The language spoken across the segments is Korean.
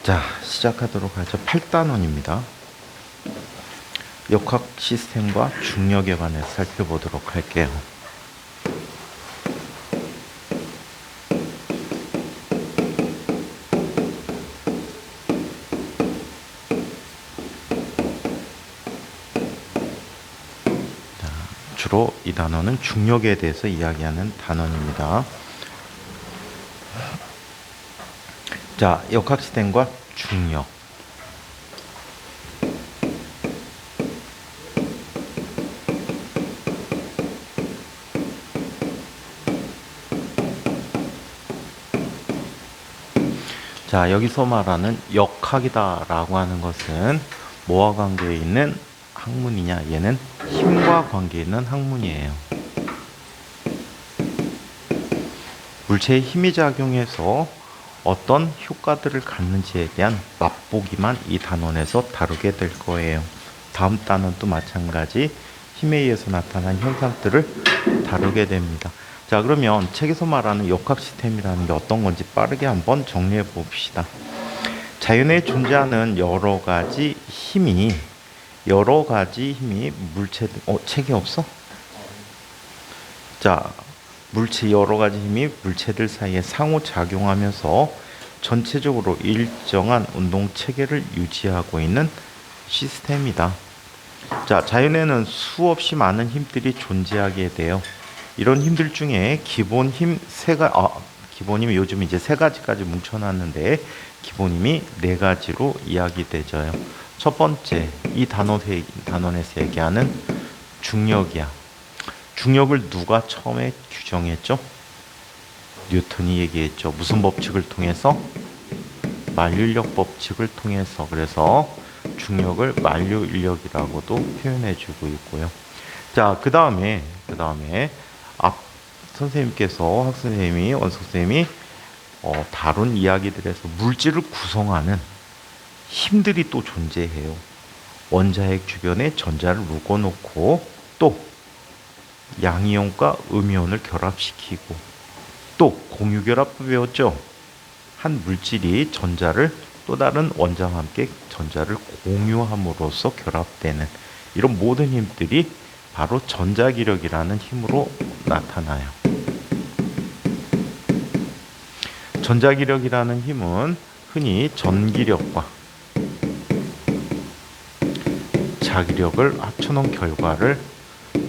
자, 시작하도록 하죠. 8단원입니다. 역학 시스템과 중력에 관해서 살펴보도록 할게요. 자, 주로 이 단원은 중력에 대해서 이야기하는 단원입니다. 자, 역학 시스템과 중력. 자, 여기서 말하는 역학이다라고 하는 것은 뭐와 관계에 있는 학문이냐? 얘는 힘과 관계에 있는 학문이에요. 물체의 힘이 작용해서 어떤 효과들을 갖는지에 대한 맛보기만 이 단원에서 다루게 될 거예요. 다음 단원도 마찬가지 힘에 의해서 나타난 현상들을 다루게 됩니다. 자, 그러면 책에서 말하는 역학 시스템이라는 게 어떤 건지 빠르게 한번 정리해 봅시다. 자연에 존재하는 여러 가지 힘이 물체, 책이 없어? 자, 여러 가지 힘이 물체들 사이에 상호작용하면서 전체적으로 일정한 운동 체계를 유지하고 있는 시스템이다. 자, 자연에는 수없이 많은 힘들이 존재하게 돼요. 이런 힘들 중에 기본 힘이 요즘 이제 세 가지까지 뭉쳐놨는데 기본 힘이 네 가지로 이야기되죠. 첫 번째, 이 단원에서 얘기하는 중력이야. 중력을 누가 처음에 규정했죠? 뉴턴이 얘기했죠. 무슨 법칙을 통해서? 만류인력 법칙을 통해서. 그래서 중력을 만류인력이라고도 표현해주고 있고요. 자, 그 다음에 학선생님이 다룬 이야기들에서 물질을 구성하는 힘들이 또 존재해요. 원자핵 주변에 전자를 묶어놓고 또 양이온과 음이온을 결합시키고 또 공유결합도 배웠죠. 한 물질이 전자를 또 다른 원자와 함께 전자를 공유함으로써 결합되는 이런 모든 힘들이 바로 전자기력이라는 힘으로 나타나요. 전자기력이라는 힘은 흔히 전기력과 자기력을 합쳐놓은 결과를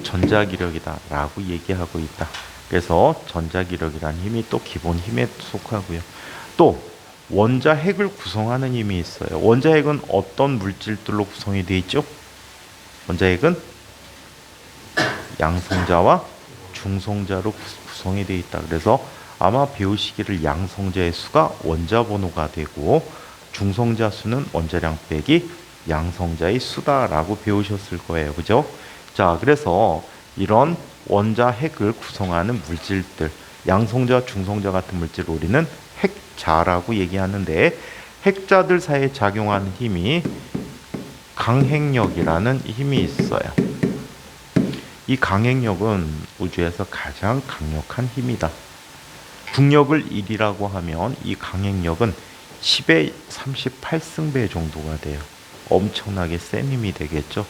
전자기력이다라고 얘기하고 있다. 그래서 전자기력이라는 힘이 또 기본 힘에 속하고요. 또 원자핵을 구성하는 힘이 있어요. 원자핵은 어떤 물질들로 구성이 되어 있죠? 원자핵은 양성자와 중성자로 구성이 되어 있다. 그래서 아마 배우시기를 양성자의 수가 원자 번호가 되고 중성자 수는 원자량 빼기 양성자의 수다라고 배우셨을 거예요. 그죠? 자, 그래서 이런 원자핵을 구성하는 물질들, 양성자, 중성자 같은 물질을 우리는 핵자라고 얘기하는데 핵자들 사이에 작용하는 힘이 강핵력이라는 힘이 있어요. 이 강핵력은 우주에서 가장 강력한 힘이다. 중력을 1이라고 하면 이 강핵력은 10의 38승배 정도가 돼요. 엄청나게 센 힘이 되겠죠.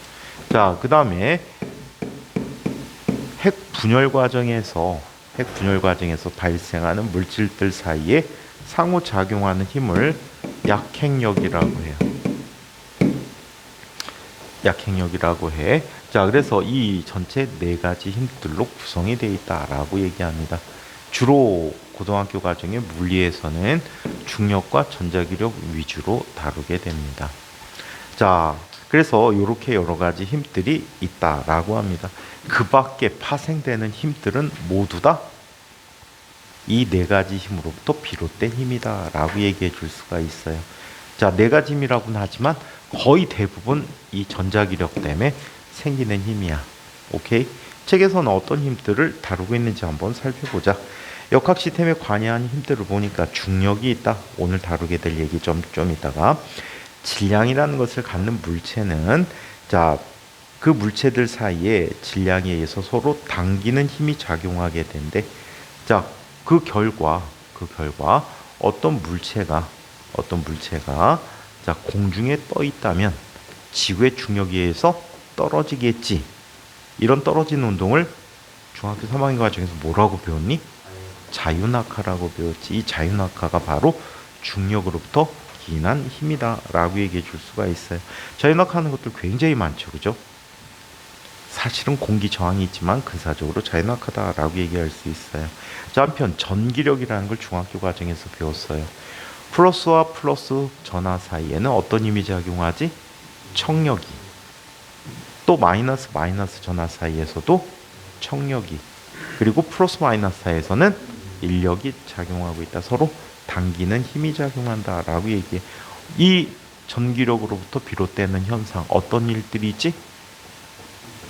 자, 그 다음에 핵 분열 과정에서 발생하는 물질들 사이에 상호작용하는 힘을 약핵력이라고 해요. 약핵력이라고 해. 자, 그래서 이 전체 네 가지 힘들로 구성이 되어 있다라고 얘기합니다. 주로 고등학교 과정의 물리에서는 중력과 전자기력 위주로 다루게 됩니다. 자, 그래서 이렇게 여러 가지 힘들이 있다라고 합니다. 그 밖에 파생되는 힘들은 모두 다 이 네 가지 힘으로부터 비롯된 힘이다라고 얘기해 줄 수가 있어요. 자, 네 가지 힘이라고는 하지만 거의 대부분 이 전자기력 때문에 생기는 힘이야. 오케이? 책에서는 어떤 힘들을 다루고 있는지 한번 살펴보자. 역학 시스템에 관여하는 힘들을 보니까 중력이 있다. 오늘 다루게 될 얘기 좀 이따가. 질량이라는 것을 갖는 물체는 자, 그 물체들 사이에 질량에 의해서 서로 당기는 힘이 작용하게 된대. 자, 그 결과 어떤 물체가 어떤 물체가 자 공중에 떠 있다면 지구의 중력에 의해서 떨어지겠지. 이런 떨어지는 운동을 중학교 3학년 과정에서 뭐라고 배웠니? 자유낙하라고 배웠지. 이 자유낙하가 바로 중력으로부터 기인한 힘이다 라고 얘기해 줄 수가 있어요. 자유낙하하는 것들 굉장히 많죠. 그죠? 사실은 공기 저항이 있지만 근사적으로 자유낙하다라고 얘기할 수 있어요. 자, 한편 전기력이라는 걸 중학교 과정에서 배웠어요. 플러스와 플러스 전하 사이에는 어떤 힘이 작용하지? 청력이. 또 마이너스 마이너스 전하 사이에서도 청력이. 그리고 플러스 마이너스 사이에서는 인력이 작용하고 있다. 서로 당기는 힘이 작용한다라고 얘기해. 이 전기력으로부터 비롯되는 현상 어떤 일들이지?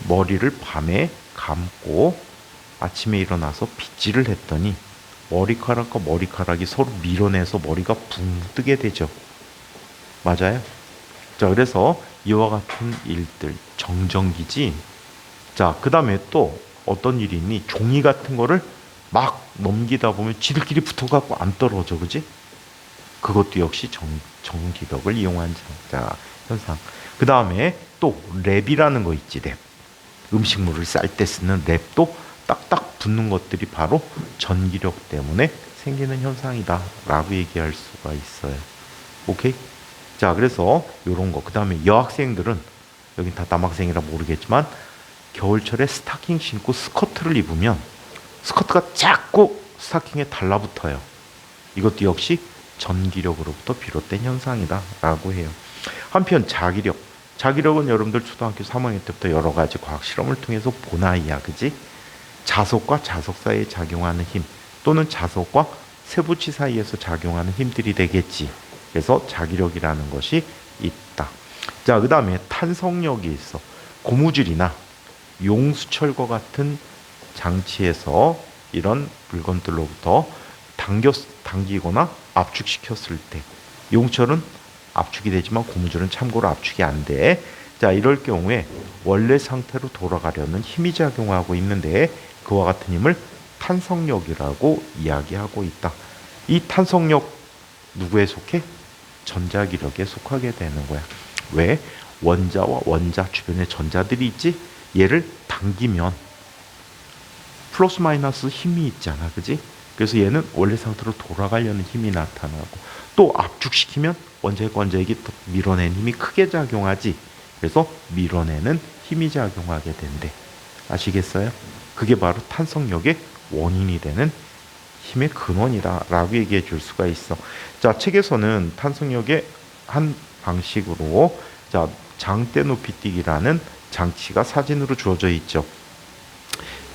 머리를 밤에 감고 아침에 일어나서 빗질을 했더니 머리카락과 머리카락이 서로 밀어내서 머리가 붕 뜨게 되죠. 맞아요? 자, 그래서 이와 같은 일들 정전기지. 자, 그 다음에 또 어떤 일이 있니? 종이 같은 거를 막 넘기다 보면 지들끼리 붙어갖고 안 떨어져. 그지? 그것도 역시 전기력을 이용한 현상. 그 다음에 또 랩이라는 거 있지. 랩. 음식물을 쌀 때 쓰는 랩도 딱딱 붙는 것들이 바로 전기력 때문에 생기는 현상이다 라고 얘기할 수가 있어요. 오케이? 자, 그래서 요런 거. 그 다음에 여학생들은 여긴 다 남학생이라 모르겠지만 겨울철에 스타킹 신고 스커트를 입으면 스커트가 자꾸 스타킹에 달라붙어요. 이것도 역시 전기력으로부터 비롯된 현상이다 라고 해요. 한편 자기력. 자기력은 여러분들 초등학교 3학년 때부터 여러 가지 과학 실험을 통해서 본 아이야. 그지? 자석과 자석 사이에 작용하는 힘 또는 자석과 세부치 사이에서 작용하는 힘들이 되겠지. 그래서 자기력이라는 것이 있다. 자, 그 다음에 탄성력이 있어. 고무줄이나 용수철과 같은 장치에서 이런 물건들로부터 당기거나 압축시켰을 때 용철은 압축이 되지만 고무줄은 참고로 압축이 안 돼. 자, 이럴 경우에 원래 상태로 돌아가려는 힘이 작용하고 있는데 그와 같은 힘을 탄성력이라고 이야기하고 있다. 이 탄성력 누구에 속해? 전자기력에 속하게 되는 거야. 왜? 원자와 원자 주변에 전자들이 있지? 얘를 당기면 플러스 마이너스 힘이 있잖아. 그지? 그래서 얘는 원래 상태로 돌아가려는 힘이 나타나고 또 압축시키면 원자핵과 원자핵이 밀어내는 힘이 크게 작용하지. 그래서 밀어내는 힘이 작용하게 된대. 아시겠어요? 그게 바로 탄성력의 원인이 되는 힘의 근원이다 라고 얘기해 줄 수가 있어. 자, 책에서는 탄성력의 한 방식으로 자, 장대 높이뛰기라는 장치가 사진으로 주어져 있죠.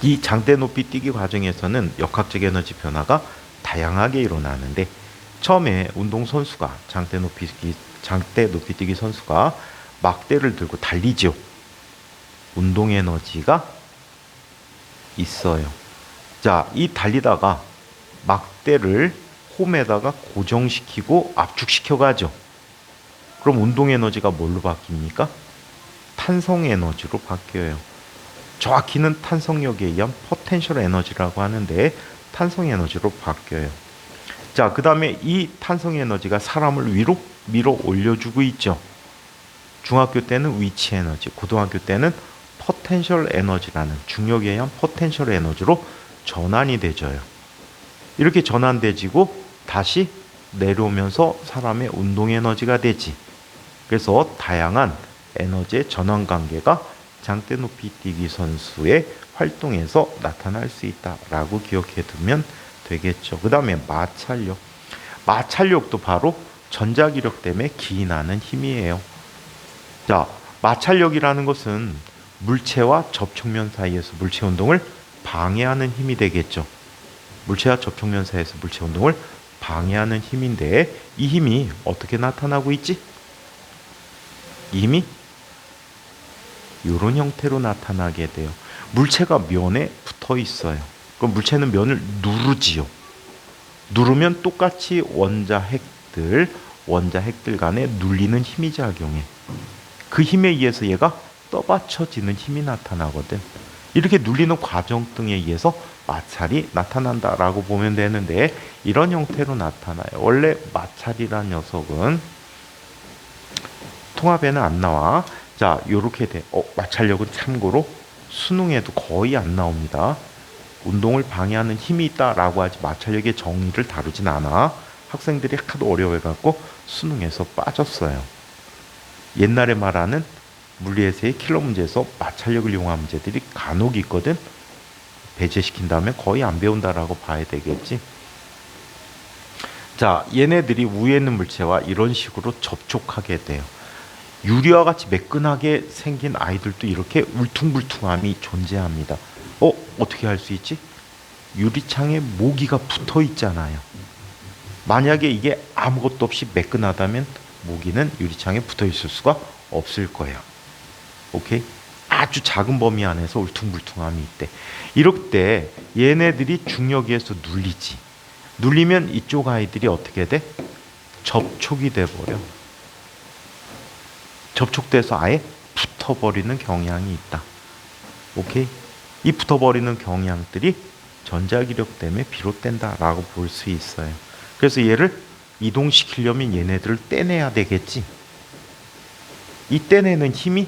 이 장대 높이뛰기 과정에서는 역학적 에너지 변화가 다양하게 일어나는데 처음에 운동선수가 장대 높이뛰기 선수가 막대를 들고 달리죠. 운동 에너지가 있어요. 자, 이 달리다가 막대를 홈에다가 고정시키고 압축시켜 가죠. 그럼 운동 에너지가 뭘로 바뀝니까? 탄성 에너지로 바뀌어요. 정확히는 탄성력에 의한 포텐셜 에너지라고 하는데 탄성 에너지로 바뀌어요. 자, 그 다음에 이 탄성 에너지가 사람을 위로 밀어 올려주고 있죠. 중학교 때는 위치 에너지, 고등학교 때는 포텐셜 에너지라는 중력에 의한 포텐셜 에너지로 전환이 되져요. 이렇게 전환되지고 다시 내려오면서 사람의 운동 에너지가 되지. 그래서 다양한 에너지의 전환 관계가 장대 높이뛰기 선수의 활동에서 나타날 수 있다라고 기억해 두면 되겠죠. 그 다음에 마찰력. 마찰력도 바로 전자기력 때문에 기인하는 힘이에요. 자, 마찰력이라는 것은 물체와 접촉면 사이에서 물체 운동을 방해하는 힘이 되겠죠. 물체와 접촉면 사이에서 물체 운동을 방해하는 힘인데 이 힘이 어떻게 나타나고 있지? 이 힘이 이런 형태로 나타나게 돼요. 물체가 면에 붙어 있어요. 그럼 물체는 면을 누르지요. 누르면 똑같이 원자핵들 간에 눌리는 힘이 작용해. 그 힘에 의해서 얘가 떠받쳐지는 힘이 나타나거든. 이렇게 눌리는 과정 등에 의해서 마찰이 나타난다라고 보면 되는데 이런 형태로 나타나요. 원래 마찰이란 녀석은 통합에는 안 나와. 자, 요렇게 돼. 마찰력은 참고로 수능에도 거의 안 나옵니다. 운동을 방해하는 힘이 있다라고 하지 마찰력의 정의를 다루진 않아. 학생들이 하도 어려워해갖고 수능에서 빠졌어요. 옛날에 말하는 물리에서의 킬러 문제에서 마찰력을 이용한 문제들이 간혹 있거든. 배제시킨다면 거의 안 배운다라고 봐야 되겠지. 자, 얘네들이 위에 있는 물체와 이런 식으로 접촉하게 돼요. 유리와 같이 매끈하게 생긴 아이들도 이렇게 울퉁불퉁함이 존재합니다. 어떻게 할 수 있지? 유리창에 모기가 붙어 있잖아요. 만약에 이게 아무것도 없이 매끈하다면 모기는 유리창에 붙어 있을 수가 없을 거예요. 오케이? 아주 작은 범위 안에서 울퉁불퉁함이 있대. 이럴 때 얘네들이 중력에서 눌리지. 눌리면 이쪽 아이들이 어떻게 돼? 접촉이 돼버려. 접촉돼서 아예 붙어버리는 경향이 있다. 오케이? 이 붙어버리는 경향들이 전자기력 때문에 비롯된다라고 볼 수 있어요. 그래서 얘를 이동시키려면 얘네들을 떼내야 되겠지. 이 떼내는 힘이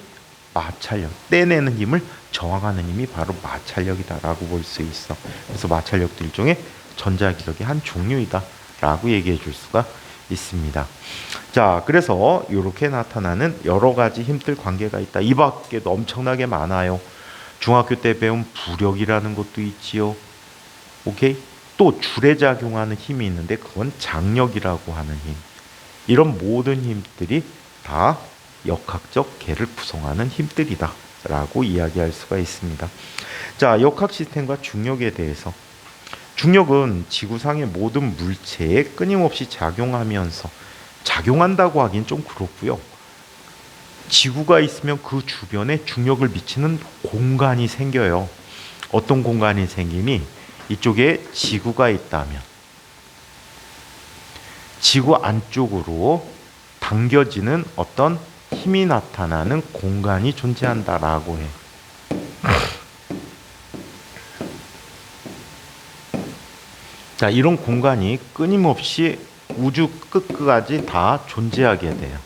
마찰력, 떼내는 힘을 저항하는 힘이 바로 마찰력이다라고 볼 수 있어. 그래서 마찰력도 일종의 전자기력의 한 종류이다라고 얘기해 줄 수가 있습니다. 자, 그래서 이렇게 나타나는 여러 가지 힘들 관계가 있다. 이 밖에도 엄청나게 많아요. 중학교 때 배운 부력이라는 것도 있지요. 오케이? 또 줄에 작용하는 힘이 있는데 그건 장력이라고 하는 힘. 이런 모든 힘들이 다 역학적 계를 구성하는 힘들이다 라고 이야기할 수가 있습니다. 자, 역학 시스템과 중력에 대해서. 중력은 지구상의 모든 물체에 끊임없이 작용하면서, 작용한다고 하긴 좀 그렇고요. 지구가 있으면 그 주변에 중력을 미치는 공간이 생겨요. 어떤 공간이 생기니? 이쪽에 지구가 있다면 지구 안쪽으로 당겨지는 어떤 힘이 나타나는 공간이 존재한다라고 해. 자, 이런 공간이 끊임없이 우주 끝까지 다 존재하게 돼요.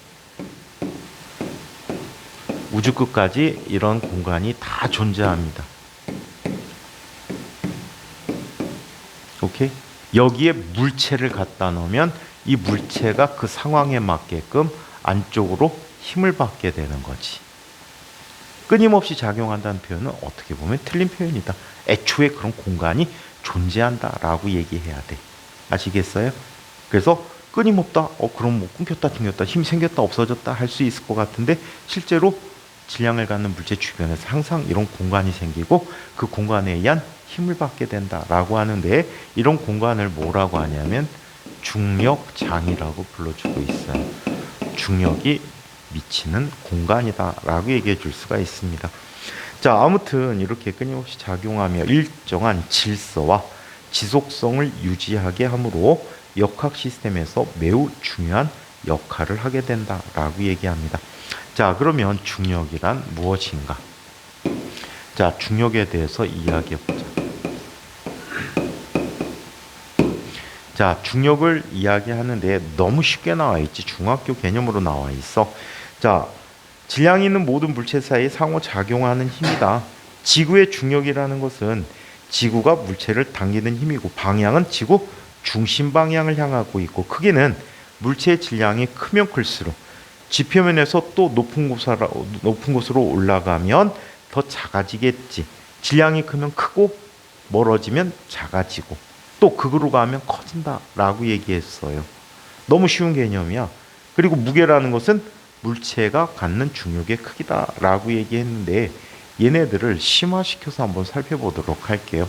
우주 끝까지 이런 공간이 다 존재합니다. 오케이? 여기에 물체를 갖다 놓으면 이 물체가 그 상황에 맞게끔 안쪽으로 힘을 받게 되는 거지. 끊임없이 작용한다는 표현은 어떻게 보면 틀린 표현이다. 애초에 그런 공간이 존재한다라고 얘기해야 돼. 아시겠어요? 그래서 끊임없다. 그럼 뭐 끊겼다, 튕겼다, 힘이 생겼다, 없어졌다 할 수 있을 것 같은데 실제로 질량을 갖는 물체 주변에서 항상 이런 공간이 생기고 그 공간에 의한 힘을 받게 된다라고 하는데 이런 공간을 뭐라고 하냐면 중력장이라고 불러주고 있어요. 중력이 미치는 공간이다라고 얘기해 줄 수가 있습니다. 자, 아무튼 이렇게 끊임없이 작용하며 일정한 질서와 지속성을 유지하게 함으로 역학 시스템에서 매우 중요한 역할을 하게 된다라고 얘기합니다. 자, 그러면 중력이란 무엇인가? 자, 중력에 대해서 이야기해 보자. 자, 중력을 이야기하는데 너무 쉽게 나와 있지. 중학교 개념으로 나와 있어. 자, 질량이 있는 모든 물체 사이에 상호작용하는 힘이다. 지구의 중력이라는 것은 지구가 물체를 당기는 힘이고 방향은 지구 중심 방향을 향하고 있고 크기는 물체의 질량이 크면 클수록 지표면에서 또 높은 곳으로 올라가면 더 작아지겠지. 질량이 크면 크고 멀어지면 작아지고 또 극으로 가면 커진다라고 얘기했어요. 너무 쉬운 개념이야. 그리고 무게라는 것은 물체가 갖는 중력의 크기다라고 얘기했는데 얘네들을 심화시켜서 한번 살펴보도록 할게요.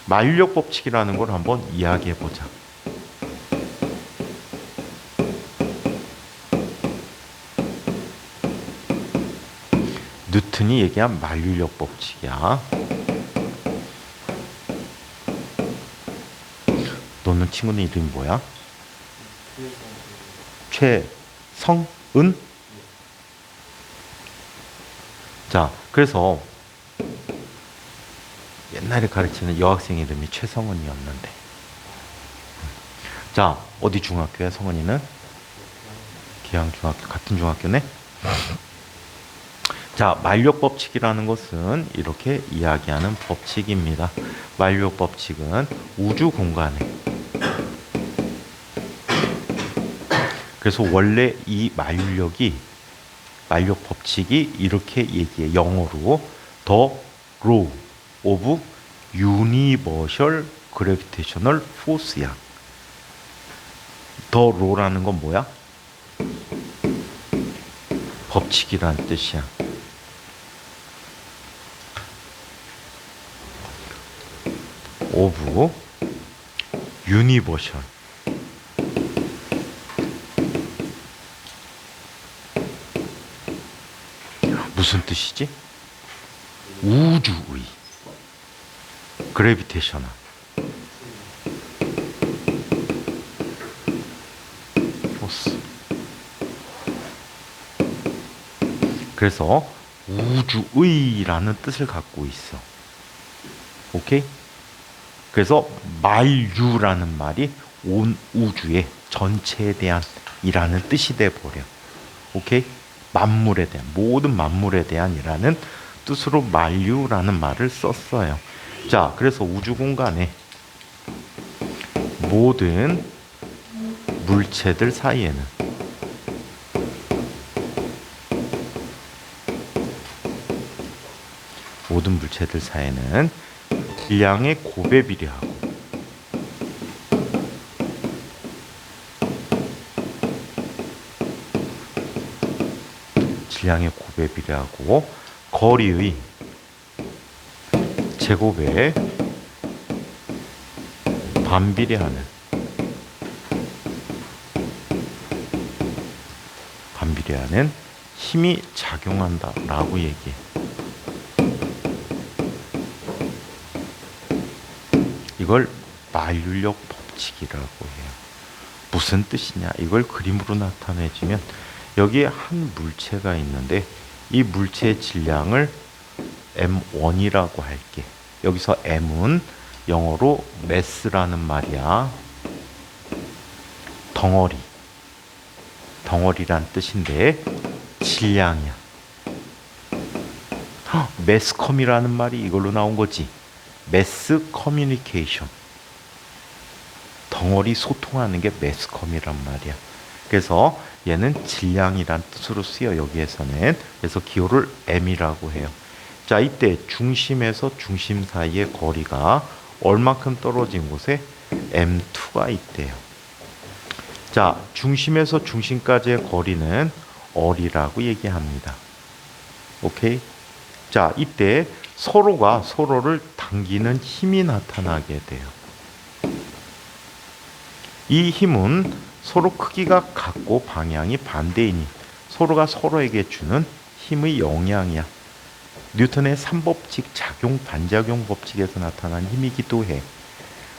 만류력 법칙이라는 걸 한번 이야기해 보자. 뉴턴이 얘기한 만류력 법칙이야. 너는 친구는 이름이 뭐야? 최성은? 자, 그래서 옛날에 가르치는 여학생 이름이 최성은이었는데. 자, 어디 중학교야, 성은이는? 기양중학교, 같은 중학교네? 자, 만력 법칙이라는 것은 이렇게 이야기하는 법칙입니다. 만력 법칙은 우주 공간에, 그래서 원래 이 만력 법칙이 이렇게 얘기해. 영어로 The Law of Universal Gravitational Force야. The Law라는 건 뭐야? 법칙이란 뜻이야. of Universal. 무슨 뜻이지? 우주의 그래비테이셔널 포스. 그래서 우주의라는 뜻을 갖고 있어. 오케이? 그래서 만유라는 말이 온 우주의 전체에 대한 이라는 뜻이 돼 버려. 오케이? 만물에 대한, 모든 만물에 대한이라는 뜻으로 만유라는 말을 썼어요. 자, 그래서 우주 공간에 모든 물체들 사이에는 질량의 곱에 비례하고 거리의 제곱에 반비례하는 힘이 작용한다라고 얘기해. 이걸 만유력 법칙이라고 해요. 무슨 뜻이냐? 이걸 그림으로 나타내주면 여기에 한 물체가 있는데 이 물체의 질량을 M1이라고 할게. 여기서 M은 영어로 mass라는 말이야. 덩어리란 뜻인데 질량이야. 매스컴이라는 말이 이걸로 나온 거지. 매스 커뮤니케이션. 덩어리 소통하는 게 매스컴이란 말이야. 그래서 얘는 질량이란 뜻으로 쓰여 여기에서는. 그래서 기호를 M이라고 해요. 자, 이때 중심에서 중심 사이의 거리가 얼만큼 떨어진 곳에 M2가 있대요. 자, 중심에서 중심까지의 거리는 R이라고 얘기합니다. 오케이? 자, 이때 서로가 서로를 당기는 힘이 나타나게 돼요. 이 힘은 서로 크기가 같고 방향이 반대이니 서로가 서로에게 주는 힘의 영향이야. 뉴턴의 3법칙 작용 반작용 법칙에서 나타난 힘이기도 해.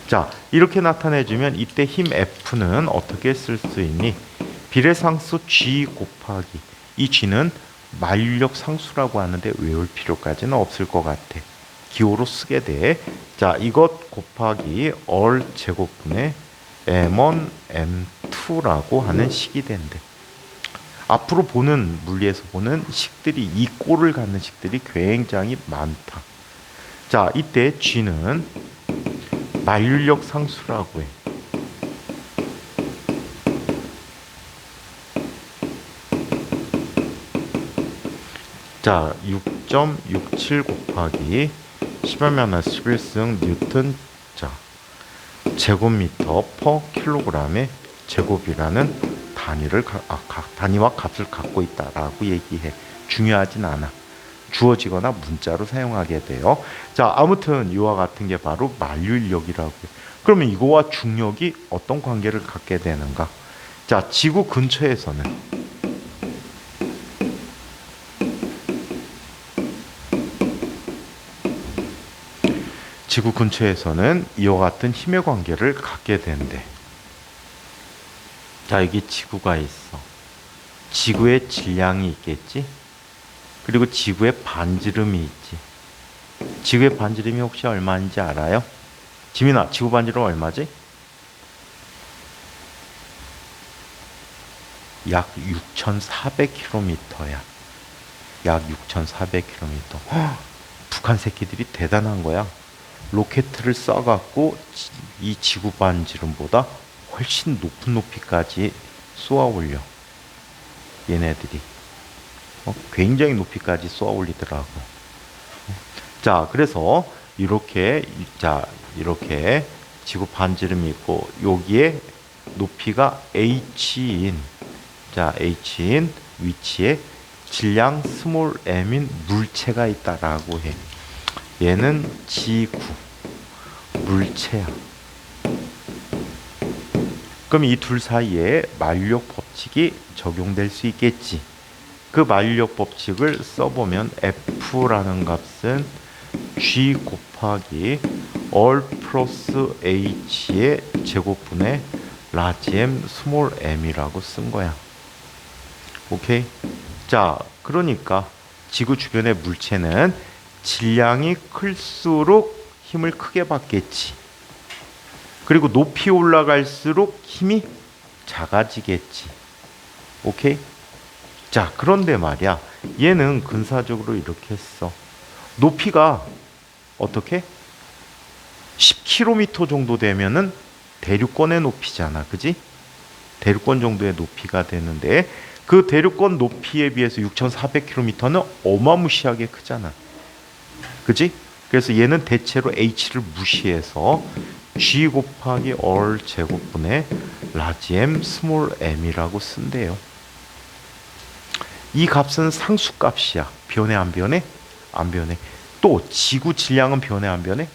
자, 이렇게 나타내주면 이때 힘 F는 어떻게 쓸 수 있니? 비례상수 G 곱하기, 이 G는 만유력 상수라고 하는데 외울 필요까지는 없을 것 같아. 기호로 쓰게 돼. 자, 이것 곱하기 얼 제곱분의 M1, M2라고 하는 식이 된대. 앞으로 보는 물리에서 보는 식들이, 이 꼴을 갖는 식들이 굉장히 많다. 자, 이때 G는 만유력 상수라고 해. 자, 6.67 곱하기 10의 11승 뉴턴, 자, 제곱미터 퍼 킬로그램의 제곱이라는 단위와 값을 갖고 있다라고 얘기해. 중요하진 않아. 주어지거나 문자로 사용하게 돼요. 자, 아무튼 이와 같은 게 바로 만유인력이라고 해요. 그러면 이거와 중력이 어떤 관계를 갖게 되는가? 자, 지구 근처에서는 이와 같은 힘의 관계를 갖게 된대. 자, 여기 지구가 있어. 지구에 질량이 있겠지? 그리고 지구에 반지름이 있지. 지구의 반지름이 혹시 얼마인지 알아요? 지민아, 지구 반지름 얼마지? 약 6,400km야. 약 6,400km. 북한 새끼들이 대단한 거야. 로켓을 쏴갖고 이 지구 반지름보다 훨씬 높은 높이까지 쏘아 올려. 얘네들이. 굉장히 높이까지 쏘아 올리더라고. 자, 그래서 이렇게 이렇게 지구 반지름이 있고 여기에 높이가 h인 h인 위치에 질량 스몰 m인 물체가 있다라고 해. 얘는 지구 물체야. 그럼 이 둘 사이에 만류력 법칙이 적용될 수 있겠지. 그 만류력 법칙을 써보면 F라는 값은 G 곱하기 all 플러스 H의 제곱분의 라지 M 스몰 m이라고 쓴 거야. 오케이? 자, 그러니까 지구 주변의 물체는 질량이 클수록 힘을 크게 받겠지. 그리고 높이 올라갈수록 힘이 작아지겠지. 오케이? 자, 그런데 말이야. 얘는 근사적으로 이렇게 했어. 높이가 어떻게? 10km 정도 되면은 대륙권의 높이잖아. 그지? 대륙권 정도의 높이가 되는데 그 대륙권 높이에 비해서 6,400km는 어마무시하게 크잖아. 그지? 그래서 얘는 대체로 h를 무시해서 g 곱하기 all 제곱분의 라지 m 스몰 m이라고 쓴대요. 이 값은 상수값이야. 변해 안 변해? 안 변해. 또 지구 질량은 변해 안 변해?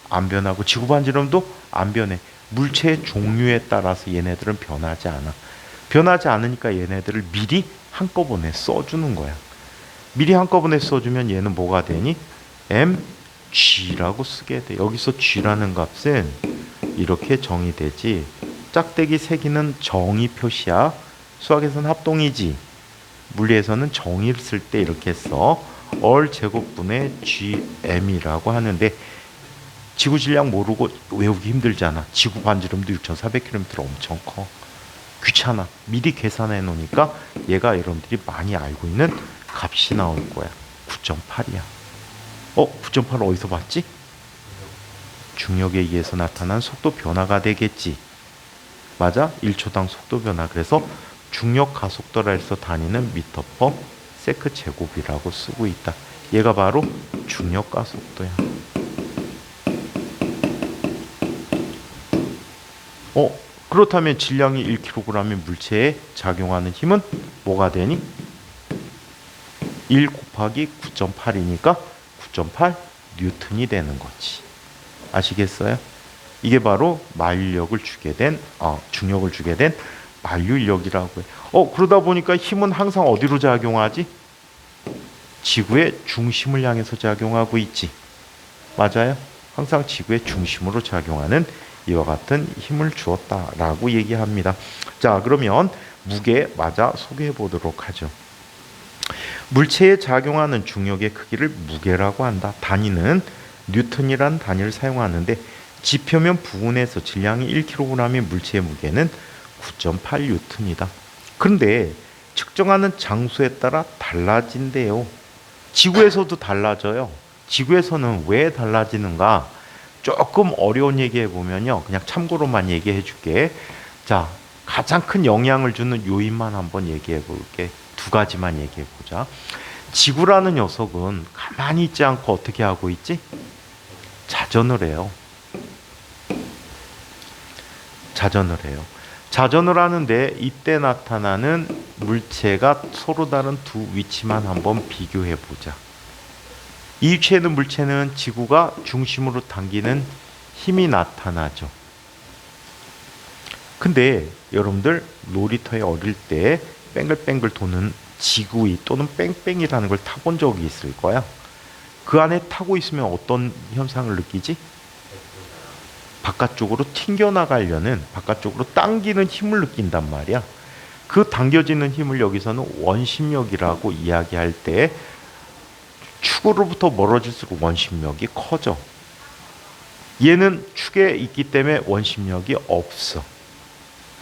안 변하고 지구 반지름도 안 변해. 물체의 종류에 따라서 얘네들은 변하지 않아. 변하지 않으니까 얘네들을 미리 한꺼번에 써주는 거야. 미리 한꺼번에 써주면 얘는 뭐가 되니? mg라고 쓰게 돼. 여기서 g라는 값은 이렇게 정의되지. 짝대기 세기는 정의 표시야. 수학에서는 합동이지. 물리에서는 정의를 쓸 때 이렇게 써. all 제곱분의 gm이라고 하는데 지구 질량 모르고 외우기 힘들잖아. 지구 반지름도 6,400km 엄청 커. 귀찮아. 미리 계산해 놓으니까 얘가 여러분들이 많이 알고 있는 값이 나올 거야. 9.8이야. 9.8 어디서 봤지? 중력에 의해서 나타난 속도 변화가 되겠지. 맞아? 1초당 속도 변화. 그래서 중력 가속도라에서 다니는 미터 퍼 세크 제곱이라고 쓰고 있다. 얘가 바로 중력 가속도야. 그렇다면 질량이 1kg의 물체에 작용하는 힘은 뭐가 되니? 1 곱하기 9.8이니까 9.8 뉴턴이 되는 거지. 아시겠어요? 이게 바로 만류력을 주게 된 중력을 주게 된 만류력이라고 해. 그러다 보니까 힘은 항상 어디로 작용하지? 지구의 중심을 향해서 작용하고 있지. 맞아요? 항상 지구의 중심으로 작용하는 이와 같은 힘을 주었다라고 얘기합니다. 자, 그러면 무게 맞아 소개해 보도록 하죠. 물체에 작용하는 중력의 크기를 무게라고 한다. 단위는 뉴턴이란 단위를 사용하는데 지표면 부근에서 질량이 1kg의 물체의 무게는 9.8 뉴턴이다. 그런데 측정하는 장소에 따라 달라진대요. 지구에서도 달라져요. 지구에서는 왜 달라지는가? 조금 어려운 얘기 해보면요. 그냥 참고로만 얘기해 줄게. 자, 가장 큰 영향을 주는 요인만 한번 얘기해 볼게. 두 가지만 얘기해 보자. 지구라는 녀석은 가만히 있지 않고 어떻게 하고 있지? 자전을 해요. 자전을 해요. 자전을 하는데 이때 나타나는 물체가 서로 다른 두 위치만 한번 비교해 보자. 이 위치에 있는 물체는 지구가 중심으로 당기는 힘이 나타나죠. 근데 여러분들 놀이터에 어릴 때 뱅글뱅글 도는 지구이 또는 뺑뺑이라는 걸 타본 적이 있을 거야. 그 안에 타고 있으면 어떤 현상을 느끼지? 바깥쪽으로 튕겨나가려는 바깥쪽으로 당기는 힘을 느낀단 말이야. 그 당겨지는 힘을 여기서는 원심력이라고 이야기할 때 축으로부터 멀어질수록 원심력이 커져. 얘는 축에 있기 때문에 원심력이 없어.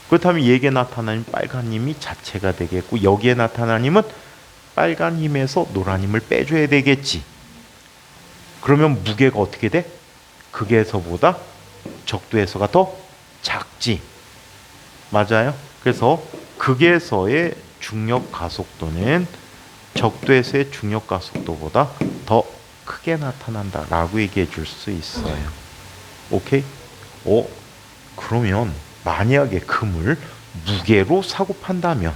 그렇다면 얘에게 나타나는 빨간 힘이 자체가 되겠고, 여기에 나타나는 힘은 빨간 힘에서 노란 힘을 빼줘야 되겠지. 그러면 무게가 어떻게 돼? 극에서보다 적도에서가 더 작지. 맞아요? 그래서 극에서의 중력 가속도는 적도에서의 중력 가속도보다 더 크게 나타난다라고 얘기해 줄 수 있어요. 오케이? 그러면 만약에 금을 무게로 사고 판다면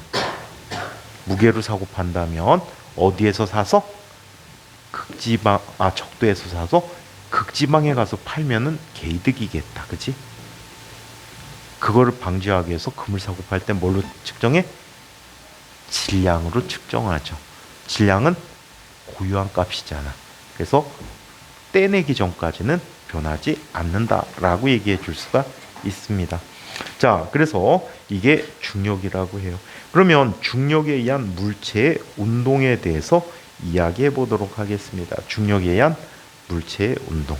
어디에서 사서? 적도에서 사서 극지방에 가서 팔면은 개이득이겠다. 그치? 그거를 방지하기 위해서 금을 사고 팔 때 뭘로 측정해? 질량으로 측정하죠. 질량은 고유한 값이잖아. 그래서 떼내기 전까지는 변하지 않는다라고 얘기해 줄 수가 있습니다. 자, 그래서 이게 중력이라고 해요. 그러면 중력에 의한 물체의 운동에 대해서 이야기해 보도록 하겠습니다. 중력에 의한 물체의 운동.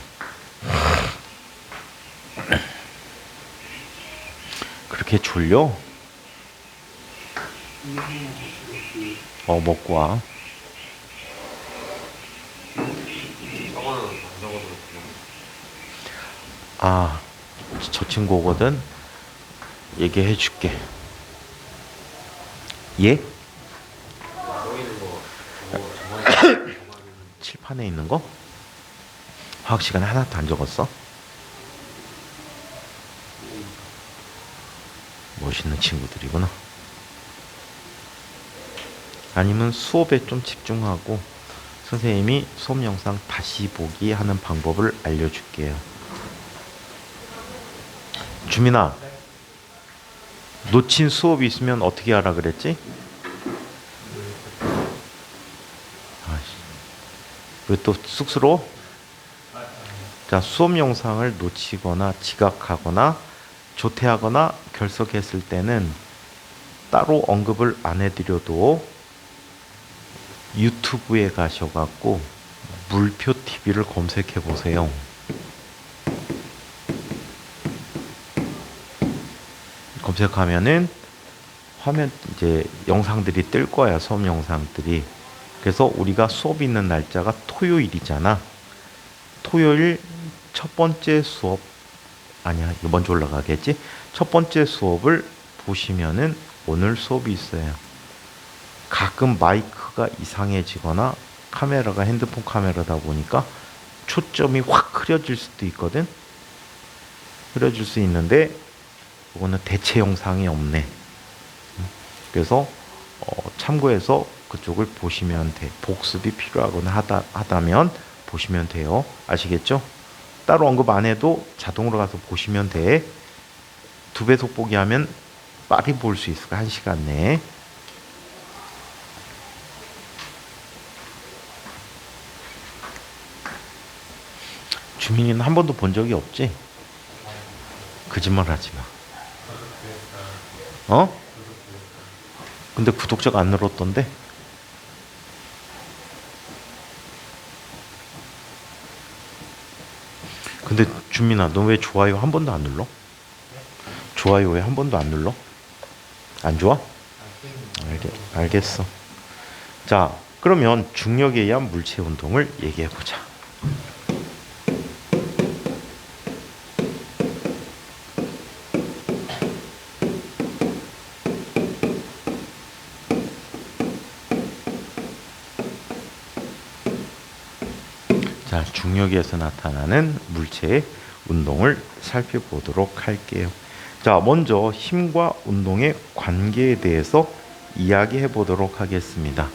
그렇게 졸려? 먹고 와. 저 친구거든. 얘기해 줄게. 예? 칠판에 있는 거? 화학 시간에 하나도 안 적었어? 멋있는 친구들이구나. 아니면 수업에 좀 집중하고 선생님이 수업 영상 다시 보기 하는 방법을 알려줄게요. 주민아, 놓친 수업이 있으면 어떻게 하라 그랬지? 왜 또 쑥스러워? 자, 수업 영상을 놓치거나 지각하거나 조퇴하거나 결석했을 때는 따로 언급을 안 해드려도 유튜브에 가셔갖고 물표 TV를 검색해 보세요. 검색하면은 화면 이제 영상들이 뜰 거야. 수업 영상들이. 그래서 우리가 수업 있는 날짜가 토요일이잖아. 토요일 첫 번째 수업, 아니야, 이거 먼저 올라가겠지. 첫 번째 수업을 보시면은 오늘 수업이 있어요. 가끔 마이크가 이상해지거나 카메라가 핸드폰 카메라다 보니까 초점이 확 흐려질 수도 있거든. 흐려질 수 있는데 이거는 대체 영상이 없네. 그래서 참고해서 그쪽을 보시면 돼. 복습이 필요하거나 하다면 보시면 돼요. 아시겠죠? 따로 언급 안 해도 자동으로 가서 보시면 돼. 2배속 보기 하면 빨리 볼 수 있을 거야. 1시간 내에. 주민이는 한 번도 본 적이 없지? 거짓말 하지 마. 근데 구독자가 안 늘었던데? 근데 준민아, 너 왜 좋아요 한 번도 안 눌러? 좋아요 왜 한 번도 안 눌러? 안 좋아? 알겠어. 자, 그러면 중력에 의한 물체 운동을 얘기해 보자. 자, 중력에서 나타나는 물체의 운동을 살펴보도록 할게요. 자, 먼저 힘과 운동의 관계에 대해서 이야기해 보도록 하겠습니다.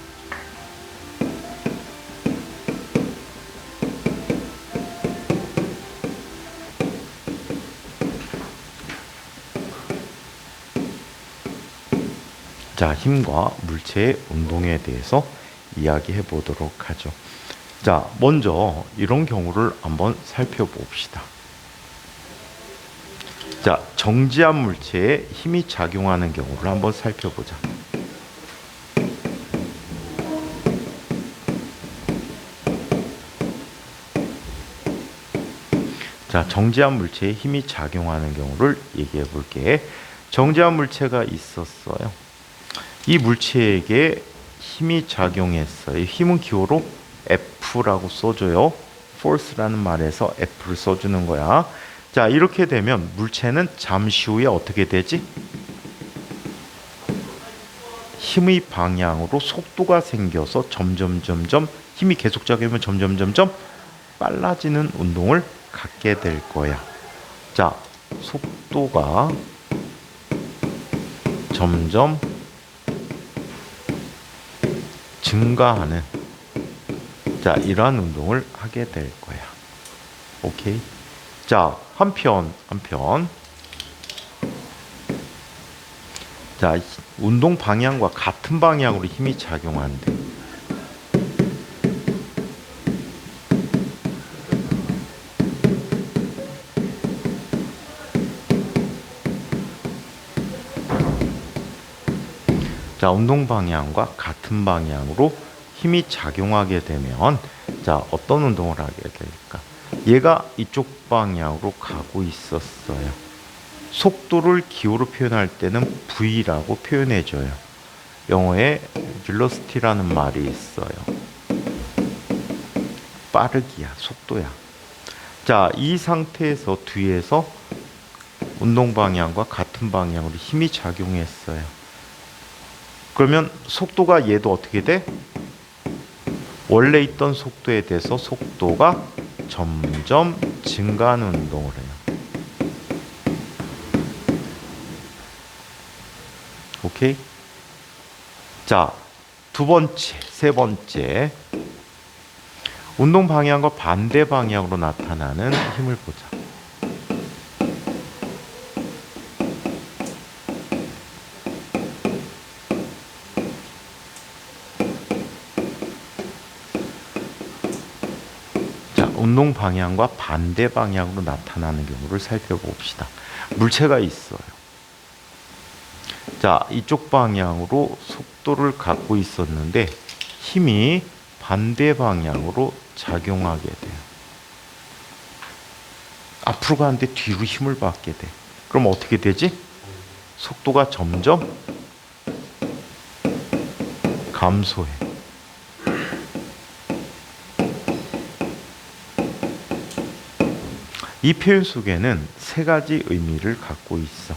자, 힘과 물체의 운동에 대해서 이야기해 보도록 하죠. 자, 먼저 이런 경우를 한번 살펴봅시다. 자, 정지한 물체에 힘이 작용하는 경우를 한번 살펴보자. 자, 정지한 물체에 힘이 작용하는 경우를 얘기해 볼게. 정지한 물체가 있었어요. 이 물체에게 힘이 작용했어요. 힘은 기호로 F라고 써줘요. force라는 말에서 F를 써주는 거야. 자, 이렇게 되면 물체는 잠시 후에 어떻게 되지? 힘의 방향으로 속도가 생겨서 점점 힘이 계속 작용하면 점점 빨라지는 운동을 갖게 될 거야. 자, 속도가 점점 증가하는, 자, 이러한 운동을 하게 될 거야. 오케이. 자, 한편 자, 운동 방향과 같은 방향으로 힘이 작용하는데, 자, 운동 방향과 같은 방향으로 힘이 작용하게 되면, 자, 어떤 운동을 하게 될까? 얘가 이쪽 방향으로 가고 있었어요. 속도를 기호로 표현할 때는 V라고 표현해줘요. 영어에 velocity라는 말이 있어요. 빠르기야, 속도야. 자, 이 상태에서 뒤에서 운동 방향과 같은 방향으로 힘이 작용했어요. 그러면 속도가 얘도 어떻게 돼? 원래 있던 속도에 대해서 속도가 점점 증가하는 운동을 해요. 오케이? 자, 두 번째, 세 번째. 운동 방향과 반대 방향으로 나타나는 힘을 보자. 자, 운동 방향과 반대 방향으로 나타나는 경우를 살펴봅시다. 물체가 있어요. 자, 이쪽 방향으로 속도를 갖고 있었는데 힘이 반대 방향으로 작용하게 돼요. 앞으로 가는데 뒤로 힘을 받게 돼. 그럼 어떻게 되지? 속도가 점점 감소해. 이 표현 속에는 세 가지 의미를 갖고 있어.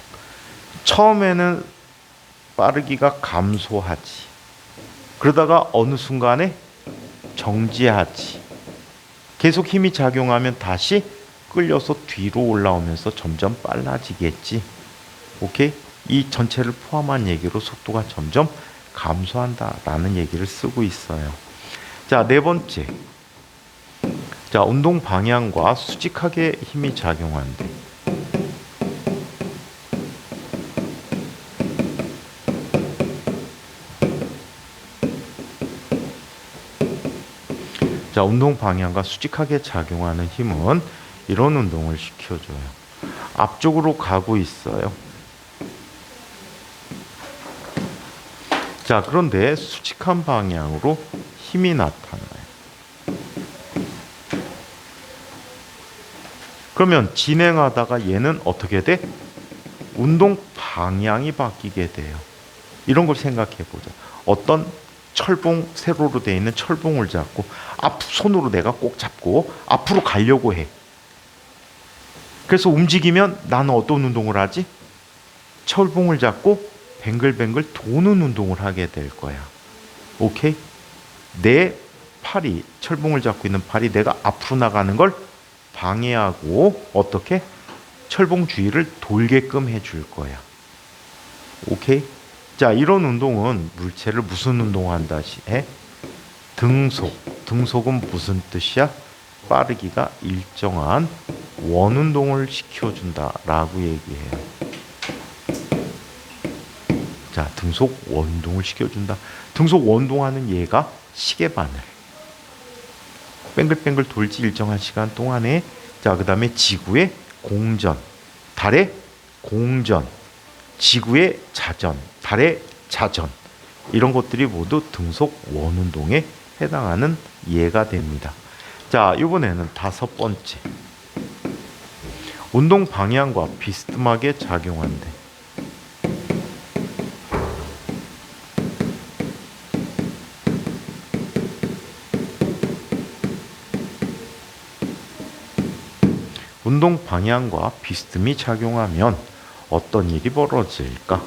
처음에는 빠르기가 감소하지. 그러다가 어느 순간에 정지하지. 계속 힘이 작용하면 다시 끌려서 뒤로 올라오면서 점점 빨라지겠지. 오케이? 이 전체를 포함한 얘기로 속도가 점점 감소한다라는 얘기를 쓰고 있어요. 자, 네 번째. 자, 운동 방향과 수직하게 힘이 작용하는데, 자, 운동 방향과 수직하게 작용하는 힘은 이런 운동을 시켜줘요. 앞쪽으로 가고 있어요. 자, 그런데 수직한 방향으로 힘이 나타나요. 그러면 진행하다가 얘는 어떻게 돼? 운동 방향이 바뀌게 돼요. 이런 걸 생각해 보자. 어떤 철봉, 세로로 되어 있는 철봉을 잡고 손으로 내가 꼭 잡고 앞으로 가려고 해. 그래서 움직이면 나는 어떤 운동을 하지? 철봉을 잡고 뱅글뱅글 도는 운동을 하게 될 거야. 오케이? 내 팔이, 철봉을 잡고 있는 팔이 내가 앞으로 나가는 걸 방해하고 어떻게? 철봉 주위를 돌게끔 해줄 거야. 오케이? 자, 이런 운동은 물체를 무슨 운동한다 해? 등속. 등속은 무슨 뜻이야? 빠르기가 일정한 원 운동을 시켜준다라고 얘기해요. 자, 등속 원 운동을 시켜준다. 등속 원 운동하는 얘가 시계바늘. 뱅글뱅글 돌지 일정한 시간 동안에. 자, 그 다음에 지구의 공전, 달의 공전, 지구의 자전, 달의 자전, 이런 것들이 모두 등속 원운동에 해당하는 예가 됩니다. 자, 이번에는 다섯 번째. 운동 방향과 비스듬하게 작용한대. 운동 방향과 비스듬히 작용하면 어떤 일이 벌어질까?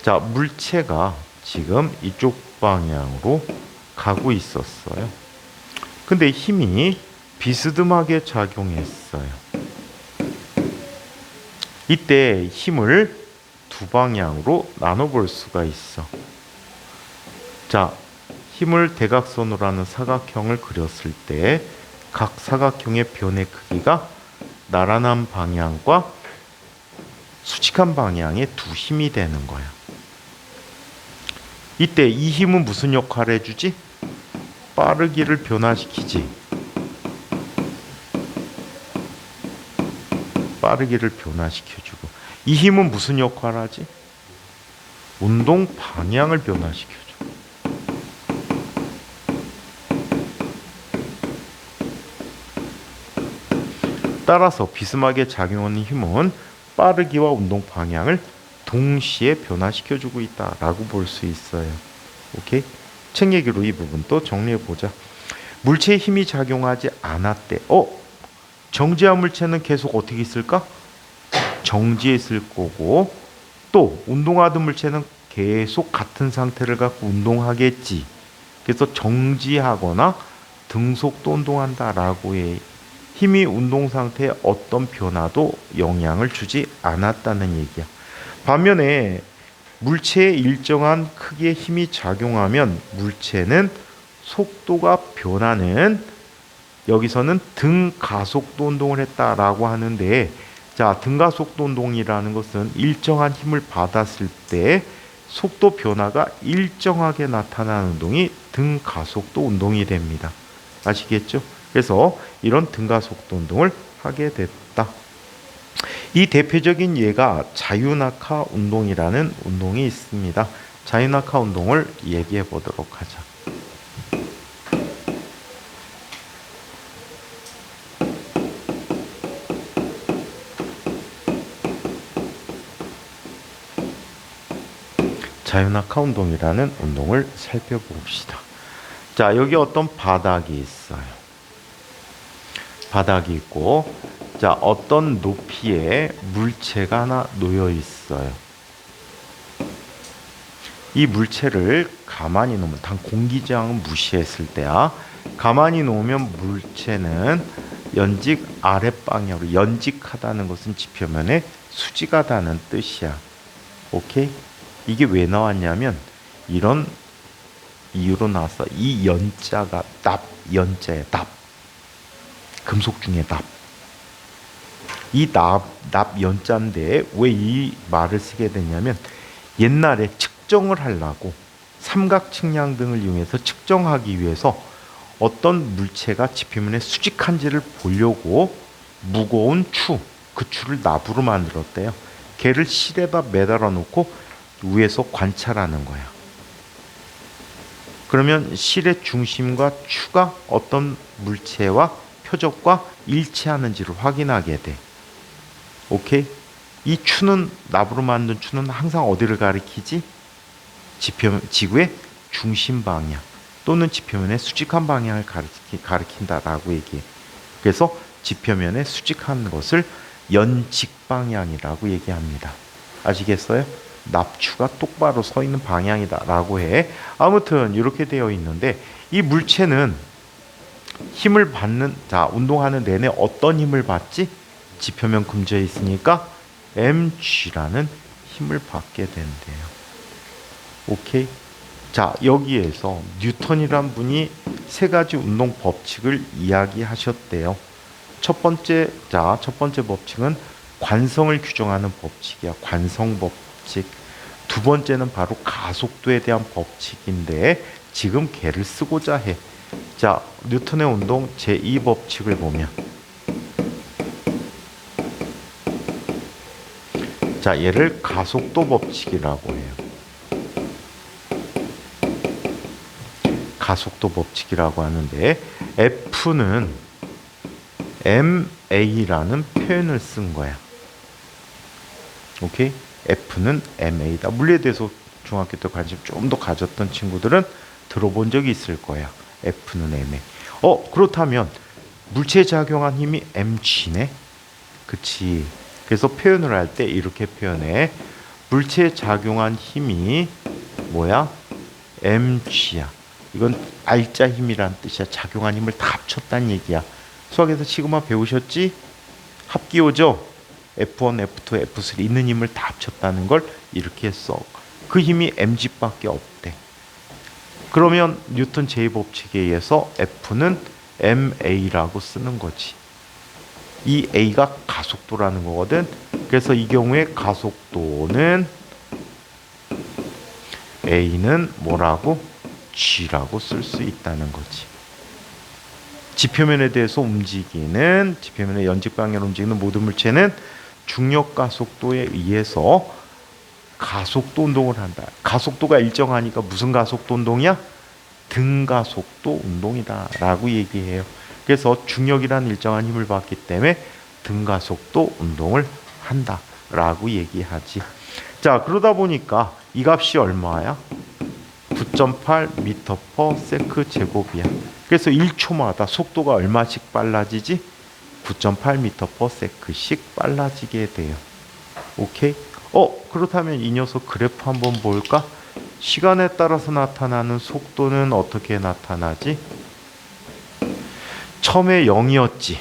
자, 물체가 지금 이쪽 방향으로 가고 있었어요. 근데 힘이 비스듬하게 작용했어요. 이때 힘을 두 방향으로 나눠볼 수가 있어. 자, 힘을 대각선으로 하는 사각형을 그렸을 때 각 사각형의 변의 크기가 나란한 방향과 수직한 방향의 두 힘이 되는 거야. 이때 이 힘은 무슨 역할을 해주지? 빠르기를 변화시키지. 빠르기를 변화시켜주고, 이 힘은 무슨 역할을 하지? 운동 방향을 변화시켜줘. 따라서 비스듬하게 작용하는 힘은 빠르기와 운동 방향을 동시에 변화시켜주고 있다라고 볼 수 있어요. 오케이? 책 얘기로 이 부분 또 정리해보자. 물체에 힘이 작용하지 않았대. 정지한 물체는 계속 어떻게 있을까? 정지해 있을 거고, 또 운동하던 물체는 계속 같은 상태를 갖고 운동하겠지. 그래서 정지하거나 등속도 운동한다라고 해. 힘이 운동 상태에 어떤 변화도 영향을 주지 않았다는 얘기야. 반면에 물체에 일정한 크기의 힘이 작용하면 물체는 속도가 변하는, 여기서는 등가속도 운동을 했다라고 하는데, 자, 등가속도 운동이라는 것은 일정한 힘을 받았을 때 속도 변화가 일정하게 나타나는 운동이 등가속도 운동이 됩니다. 아시겠죠? 그래서 이런 등가속도 운동을 하게 됐다. 이 대표적인 예가 자유낙하 운동이라는 운동이 있습니다. 자유낙하 운동을 얘기해 보도록 하자. 자유낙하 운동이라는 운동을 살펴봅시다. 자, 여기 어떤 바닥이 있어요. 바닥이 있고, 자, 어떤 높이의 물체가 하나 놓여 있어요. 이 물체를 가만히 놓으면, 단 공기저항은 무시했을 때야, 가만히 놓으면 물체는 연직 아랫방향으로, 연직하다는 것은 지표면에 수직하다는 뜻이야. 오케이? 이게 왜 나왔냐면 이런 이유로 나왔어. 이 연자가 납, 연자야, 납. 금속 중에 납. 이 납 연자인데 왜 이 말을 쓰게 되냐면, 옛날에 측정을 하려고 삼각 측량 등을 이용해서 측정하기 위해서 어떤 물체가 지표면에 수직한지를 보려고 무거운 추, 그 추를 납으로 만들었대요. 걔를 실에다 매달아 놓고 위에서 관찰하는 거야. 그러면 실의 중심과 추가 어떤 물체와 표적과 일치하는지를 확인하게 돼. 오케이? 이 추는, 납으로 만든 추는 항상 어디를 가리키지? 지구의 중심 방향 또는 지표면의 수직한 방향을 가리킨다라고 얘기해. 그래서 지표면에 수직한 것을 연직 방향이라고 얘기합니다. 아시겠어요? 납추가 똑바로 서 있는 방향이다라고 해. 아무튼 이렇게 되어 있는데, 이 물체는 힘을 받는, 자, 운동하는 내내 어떤 힘을 받지? 지표면 금지에 있으니까 mg라는 힘을 받게 된대요. 오케이? 자, 여기에서 뉴턴이란 분이 세 가지 운동 법칙을 이야기하셨대요. 첫 번째 법칙은 관성을 규정하는 법칙이야. 관성 법칙. 두 번째는 바로 가속도에 대한 법칙인데 지금 걔를 쓰고자 해. 자, 뉴턴의 운동 제2 법칙을 보면, 자, 얘를 가속도 법칙이라고 해요. 가속도 법칙이라고 하는데 F는 MA라는 표현을 쓴 거야. 오케이? F는 MA다. 물리에 대해서 중학교 때 관심 좀 더 가졌던 친구들은 들어본 적이 있을 거야. F는 MA. 그렇다면 물체에 작용한 힘이 mg네? 그치. 그래서 표현을 할 때 이렇게 표현해. 물체에 작용한 힘이 뭐야? mg야. 이건 알짜 힘이란 뜻이야. 작용한 힘을 다 합쳤다는 얘기야. 수학에서 시그마 배우셨지? 합기호죠? F1, F2, F3 있는 힘을 다 합쳤다는 걸 이렇게 써. 그 힘이 mg밖에 없대. 그러면 뉴턴 제2법칙에 의해서 F는 ma라고 쓰는 거지. 이 a가 가속도라는 거거든. 그래서 이 경우에 가속도는 a는 뭐라고? g라고 쓸 수 있다는 거지. 지표면에 대해서 움직이는, 지표면의 연직 방향으로 움직이는 모든 물체는 중력 가속도에 의해서 가속도 운동을 한다. 가속도가 일정하니까 무슨 가속도 운동이야? 등가속도 운동이다 라고 얘기해요. 그래서 중력이라는 일정한 힘을 받기 때문에 등가속도 운동을 한다 라고 얘기하지. 자, 그러다 보니까 이 값이 얼마야? 9.8 m/s 제곱이야. 그래서 1초마다 속도가 얼마씩 빨라지지? 9.8 m/s씩 빨라지게 돼요. 오케이? 그렇다면 이 녀석 그래프 한번 볼까? 시간에 따라서 나타나는 속도는 어떻게 나타나지? 처음에 0이었지.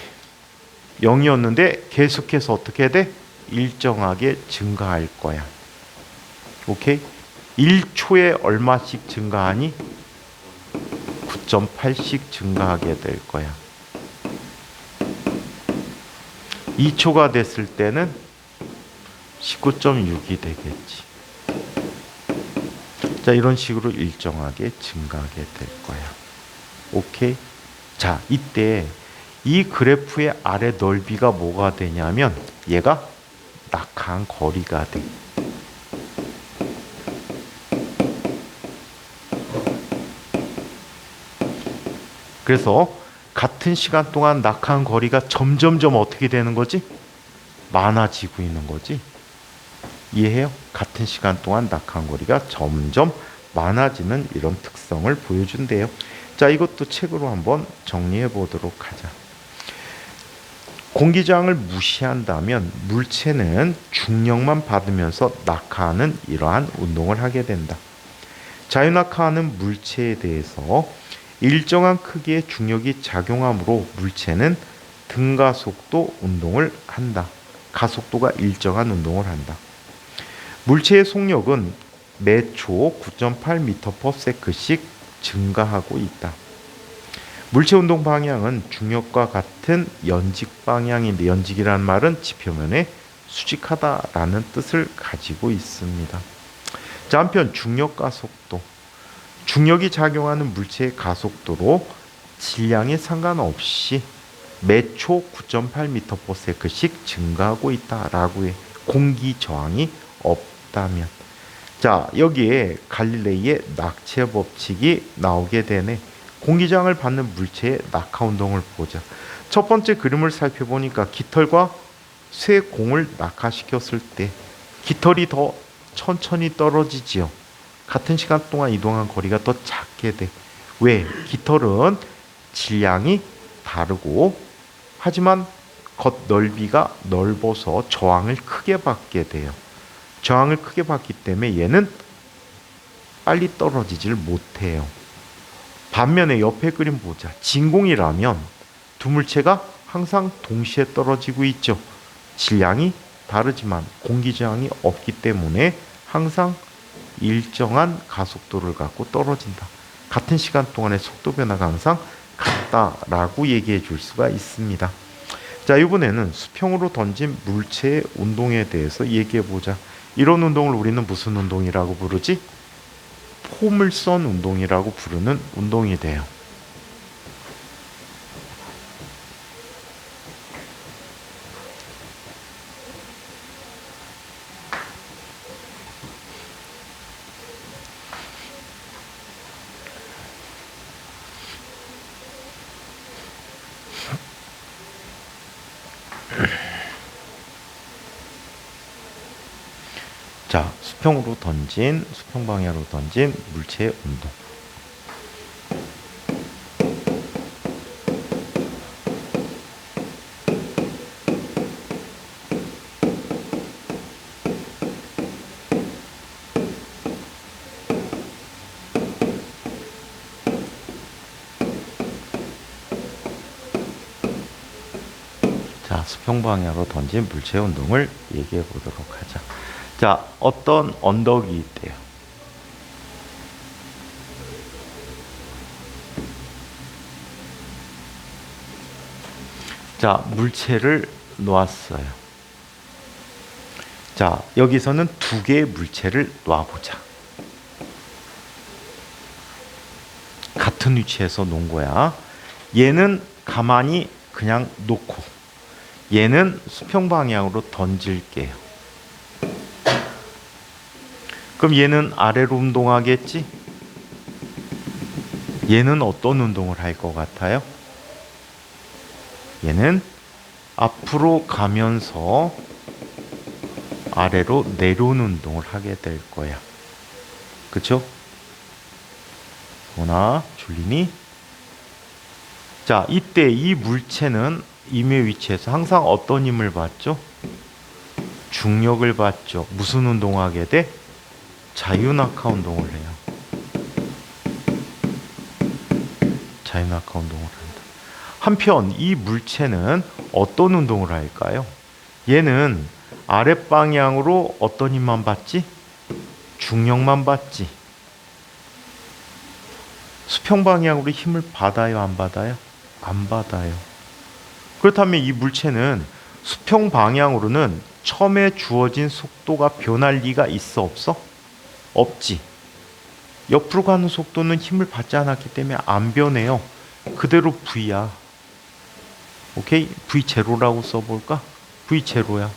0이었는데 계속해서 어떻게 돼? 일정하게 증가할 거야. 오케이? 1초에 얼마씩 증가하니? 9.8씩 증가하게 될 거야. 2초가 됐을 때는 19.6이 되겠지. 자, 이런 식으로 일정하게 증가하게 될 거야. 오케이? 자, 이때 이 그래프의 아래 넓이가 뭐가 되냐면 얘가 낙하한 거리가 돼. 그래서 같은 시간 동안 낙하한 거리가 점점점 어떻게 되는 거지? 많아지고 있는 거지. 이해해요? 같은 시간 동안 낙하한 거리가 점점 많아지는 이런 특성을 보여준대요. 자, 이것도 책으로 한번 정리해 보도록 하자. 공기저항을 무시한다면 물체는 중력만 받으면서 낙하하는 이러한 운동을 하게 된다. 자유낙하하는 물체에 대해서 일정한 크기의 중력이 작용하므로 물체는 등가속도 운동을 한다. 가속도가 일정한 운동을 한다. 물체의 속력은 매초 9.8 m/s씩 증가하고 있다. 물체 운동 방향은 중력과 같은 연직 방향인데, 연직이라는 말은 지표면에 수직하다라는 뜻을 가지고 있습니다. 자, 한편 중력 가속도, 중력이 작용하는 물체의 가속도로 질량에 상관없이 매초 9.8 m/s씩 증가하고 있다라고 해. 공기 저항이 없다면. 자, 여기에 갈릴레이의 낙체 법칙이 나오게 되네. 공기저항을 받는 물체의 낙하 운동을 보자. 첫 번째 그림을 살펴보니까 깃털과 쇠공을 낙하시켰을 때 깃털이 더 천천히 떨어지지요. 같은 시간 동안 이동한 거리가 더 작게 돼. 왜? 깃털은 질량이 다르고 하지만 겉 넓이가 넓어서 저항을 크게 받게 돼요. 저항을 크게 받기 때문에 얘는 빨리 떨어지질 못해요. 반면에 옆에 그림 보자. 진공이라면 두 물체가 항상 동시에 떨어지고 있죠. 질량이 다르지만 공기저항이 없기 때문에 항상 일정한 가속도를 갖고 떨어진다. 같은 시간 동안의 속도 변화가 항상 같다라고 얘기해 줄 수가 있습니다. 자, 이번에는 수평으로 던진 물체의 운동에 대해서 얘기해 보자. 이런 운동을 우리는 무슨 운동이라고 부르지? 포물선 운동이라고 부르는 운동이 돼요. 자, 수평 방향으로 던진 물체의 운동. 자, 수평 방향으로 던진 물체의 운동을 얘기해 보도록 하자. 자, 어떤 언덕이 있대요. 자, 물체를 놓았어요. 자, 여기서는 두 개의 물체를 놔보자. 같은 위치에서 놓은 거야. 얘는 가만히 그냥 놓고 얘는 수평 방향으로 던질게요. 그럼 얘는 아래로 운동하겠지? 얘는 어떤 운동을 할 것 같아요? 얘는 앞으로 가면서 아래로 내려오는 운동을 하게 될 거야. 그쵸? 뭐나 줄리니? 자, 이때 이 물체는 임의 위치에서 항상 어떤 힘을 받죠? 중력을 받죠. 무슨 운동하게 돼? 자유낙하 운동을 해요. 자유낙하 운동을 한다. 한편 이 물체는 어떤 운동을 할까요? 얘는 아랫방향으로 어떤 힘만 받지? 중력만 받지. 수평 방향으로 힘을 받아요, 안 받아요? 안 받아요. 그렇다면 이 물체는 수평 방향으로는 처음에 주어진 속도가 변할 리가 있어, 없어? 없지. 옆으로 가는 속도는 힘을 받지 않았기 때문에 안 변해요. 그대로 V야. 오케이? V0라고 써볼까? V0야.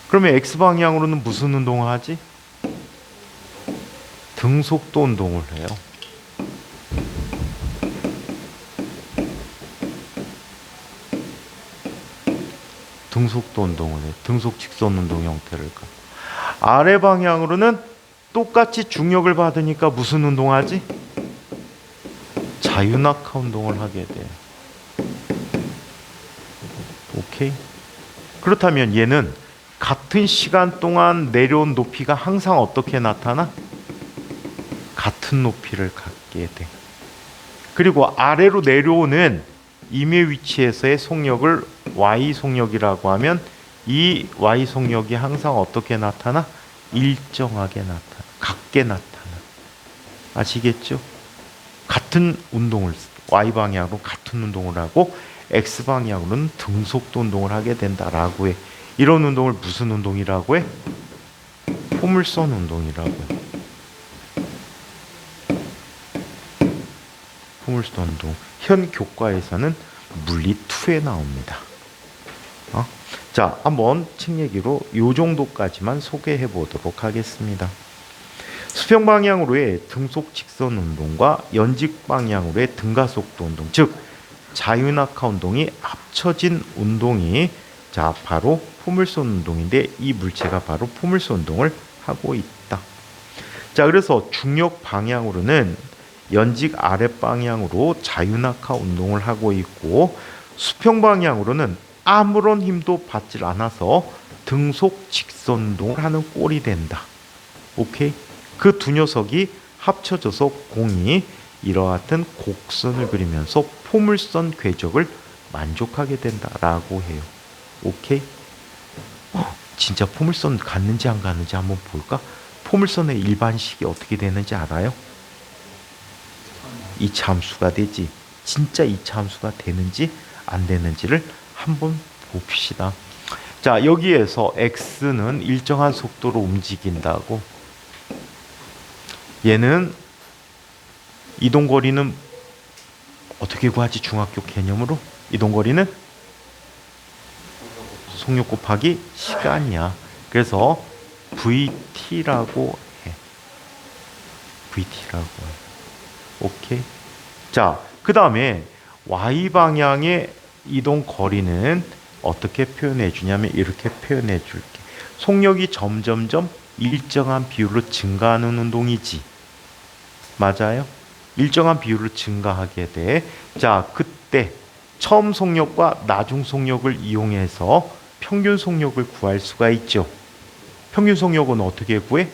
그러면 X방향으로는 무슨 운동을 하지? 등속도 운동을 해요. 등속도 운동을 해. 등속 직선 운동 형태를 가. 아래 방향으로는 똑같이 중력을 받으니까 무슨 운동하지? 자유낙하 운동을 하게 돼. 오케이? 그렇다면 얘는 같은 시간 동안 내려온 높이가 항상 어떻게 나타나? 같은 높이를 갖게 돼. 그리고 아래로 내려오는 임의 위치에서의 속력을 Y 속력이라고 하면 이 Y 속력이 항상 어떻게 나타나? 일정하게 나타나. 같게 나타나. 아시겠죠? 같은 운동을 Y 방향으로 같은 운동을 하고 X 방향으로는 등속도 운동을 하게 된다라고 해. 이런 운동을 무슨 운동이라고 해? 포물선 운동이라고 해. 포물선 운동. 현 교과에서는 물리 2에 나옵니다. 자, 한번 책 얘기로 요 정도까지만 소개해 보도록 하겠습니다. 수평 방향으로의 등속 직선 운동과 연직 방향으로의 등가속도 운동, 즉 자유낙하 운동이 합쳐진 운동이 자 바로 포물선 운동인데 이 물체가 바로 포물선 운동을 하고 있다. 자, 그래서 중력 방향으로는 연직 아랫 방향으로 자유낙하 운동을 하고 있고 수평 방향으로는 아무런 힘도 받질 않아서 등속 직선 운동을 하는 꼴이 된다. 오케이? 그 두 녀석이 합쳐져서 공이 이러한 곡선을 그리면서 포물선 궤적을 만족하게 된다라고 해요. 오케이? 진짜 포물선 갔는지 안 갔는지 한번 볼까? 포물선의 일반식이 어떻게 되는지 알아요? 이차 함수가 되지. 진짜 이차 함수가 되는지 안 되는지를 한번 봅시다. 자, 여기에서 x는 일정한 속도로 움직인다고. 얘는 이동거리는 어떻게 구하지? 중학교 개념으로 이동거리는 속력 곱하기 시간이야. 그래서 VT라고 해. VT라고 해. 오케이. 자, 그 다음에 Y 방향의 이동 거리는 어떻게 표현해 주냐면 이렇게 표현해 줄게. 속력이 점점점 일정한 비율로 증가하는 운동이지. 맞아요? 일정한 비율로 증가하게 돼. 자, 그때 처음 속력과 나중 속력을 이용해서 평균 속력을 구할 수가 있죠. 평균 속력은 어떻게 구해?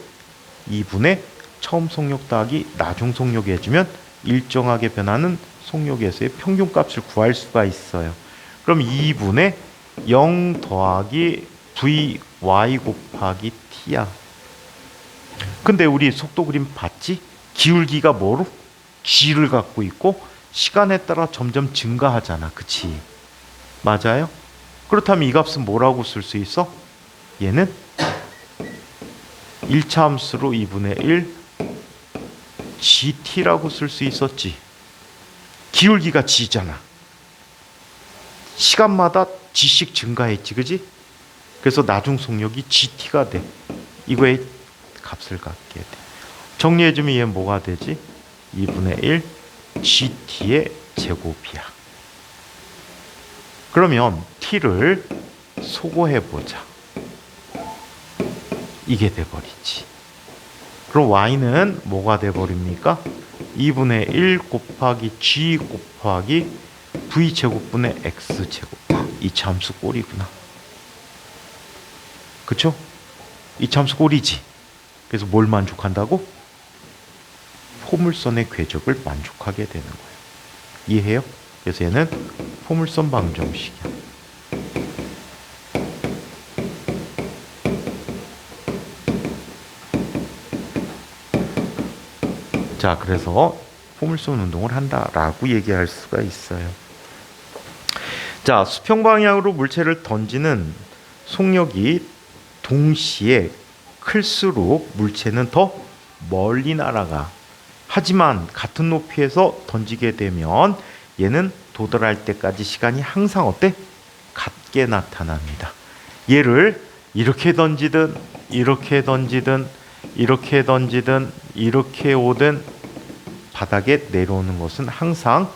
2분의 처음 속력 더하기 나중 속력 해주면 일정하게 변하는 속력에서의 평균값을 구할 수가 있어요. 그럼 2분의 0 더하기 vy 곱하기 t야. 근데 우리 속도 그림 봤지? 기울기가 뭐로? g를 갖고 있고 시간에 따라 점점 증가하잖아. 그치? 맞아요? 그렇다면 이 값은 뭐라고 쓸 수 있어? 얘는 1차 함수로 2분의 1 gt라고 쓸 수 있었지. 기울기가 g잖아. 시간마다 g씩 증가했지. 그지? 그래서 나중 속력이 gt가 돼. 이거의 값을 갖게 돼. 정리해주면 얘는 뭐가 되지? 2분의 1 gt의 제곱이야. 그러면 t를 소거해보자. 이게 돼버리지. 그럼 y는 뭐가 돼버립니까? 2분의 1 곱하기 g 곱하기 v제곱분의 x제곱. 이 참수 꼴이구나. 그쵸? 이 참수 꼴이지. 그래서 뭘 만족한다고? 포물선의 궤적을 만족하게 되는 거예요. 이해해요? 그래서 얘는 포물선 방정식이야. 자, 그래서 포물선 운동을 한다라고 얘기할 수가 있어요. 자, 수평 방향으로 물체를 던지는 속력이 동시에 클수록 물체는 더 멀리 날아가. 하지만 같은 높이에서 던지게 되면 얘는 도달할 때까지 시간이 항상 어때? 같게 나타납니다. 얘를 이렇게 던지든 이렇게 던지든 이렇게 던지든 이렇게 오든 바닥에 내려오는 것은 항상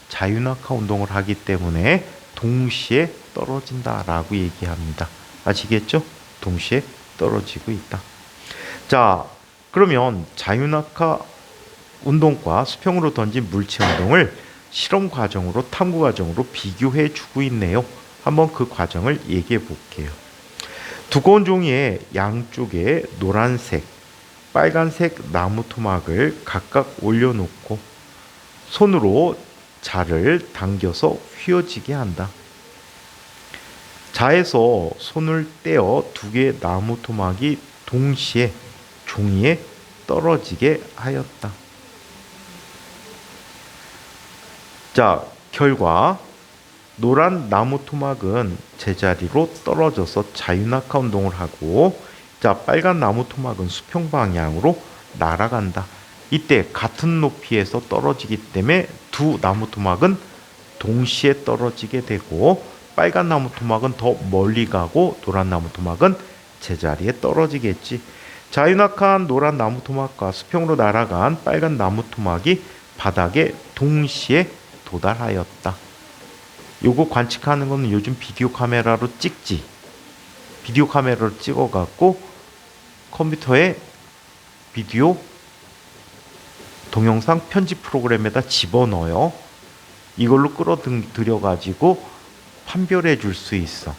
자유낙하 운동을 하기 때문에 동시에 떨어진다라고 얘기합니다. 아시겠죠? 동시에 떨어지고 있다. 자, 그러면 자유낙하 운동과 수평으로 던진 물체 운동을 실험 과정으로 탐구 과정으로 비교해 주고 있네요. 한번 그 과정을 얘기해 볼게요. 두꺼운 종이에 양쪽에 노란색, 빨간색 나무 토막을 각각 올려놓고 손으로 자를 당겨서 휘어지게 한다. 자에서 손을 떼어 두 개의 나무 토막이 동시에 종이에 떨어지게 하였다. 자, 결과 노란 나무 토막은 제자리로 떨어져서 자유낙하 운동을 하고, 자, 빨간 나무 토막은 수평 방향으로 날아간다. 이때 같은 높이에서 떨어지기 때문에 두 나무 토막은 동시에 떨어지게 되고, 빨간 나무 토막은 더 멀리 가고 노란 나무 토막은 제자리에 떨어지겠지. 자유낙하한 노란 나무 토막과 수평으로 날아간 빨간 나무 토막이 바닥에 동시에 도달하였다. 요거 관측하는 거는 요즘 비디오 카메라로 찍지. 비디오 카메라로 찍어갖고 컴퓨터에 비디오 동영상 편집 프로그램에다 집어넣어요. 이걸로 끌어들여가지고 판별해 줄 수 있어.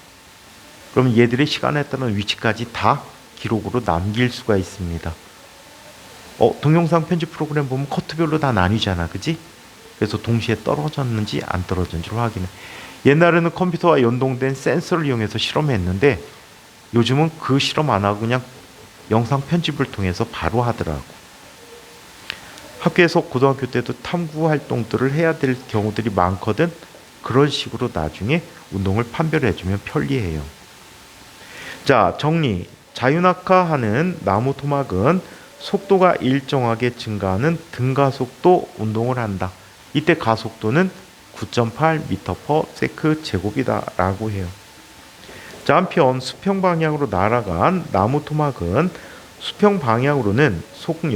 그럼 얘들의 시간에 따른 위치까지 다 기록으로 남길 수가 있습니다. 동영상 편집 프로그램 보면 커트별로 다 나뉘잖아. 그지? 그래서 동시에 떨어졌는지 안 떨어졌는지를 확인해. 옛날에는 컴퓨터와 연동된 센서를 이용해서 실험했는데 요즘은 그 실험 안 하고 그냥 영상 편집을 통해서 바로 하더라고. 학교에서 고등학교 때도 탐구 활동들을 해야 될 경우들이 많거든. 그런 식으로 나중에 운동을 판별해주면 편리해요. 자, 정리. 자유낙하하는 나무 토막은 속도가 일정하게 증가하는 등가속도 운동을 한다. 이때 가속도는 9.8m/s 제곱이다 라고 해요. 자, 한편 수평 방향으로 날아간 나무 토막은 수평 방향으로는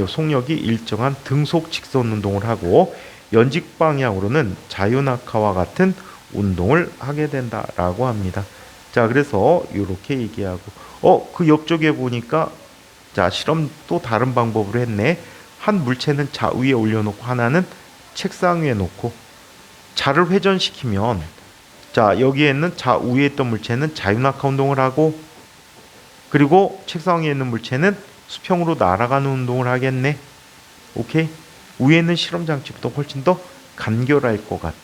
속력이 일정한 등속 직선 운동을 하고 연직 방향으로는 자유낙하와 같은 운동을 하게 된다라고 합니다. 자, 그래서 이렇게 얘기하고, 그 옆쪽에 보니까, 자, 실험 또 다른 방법으로 했네. 한 물체는 자 위에 올려놓고 하나는 책상 위에 놓고 자를 회전시키면, 자, 여기에 있는 자 위에 있던 물체는 자유낙하 운동을 하고, 그리고 책상 위에 있는 물체는 수평으로 날아가는 운동을 하겠네. 오케이? 위에 있는 실험 장치보다 훨씬 더 간결할 것 같아.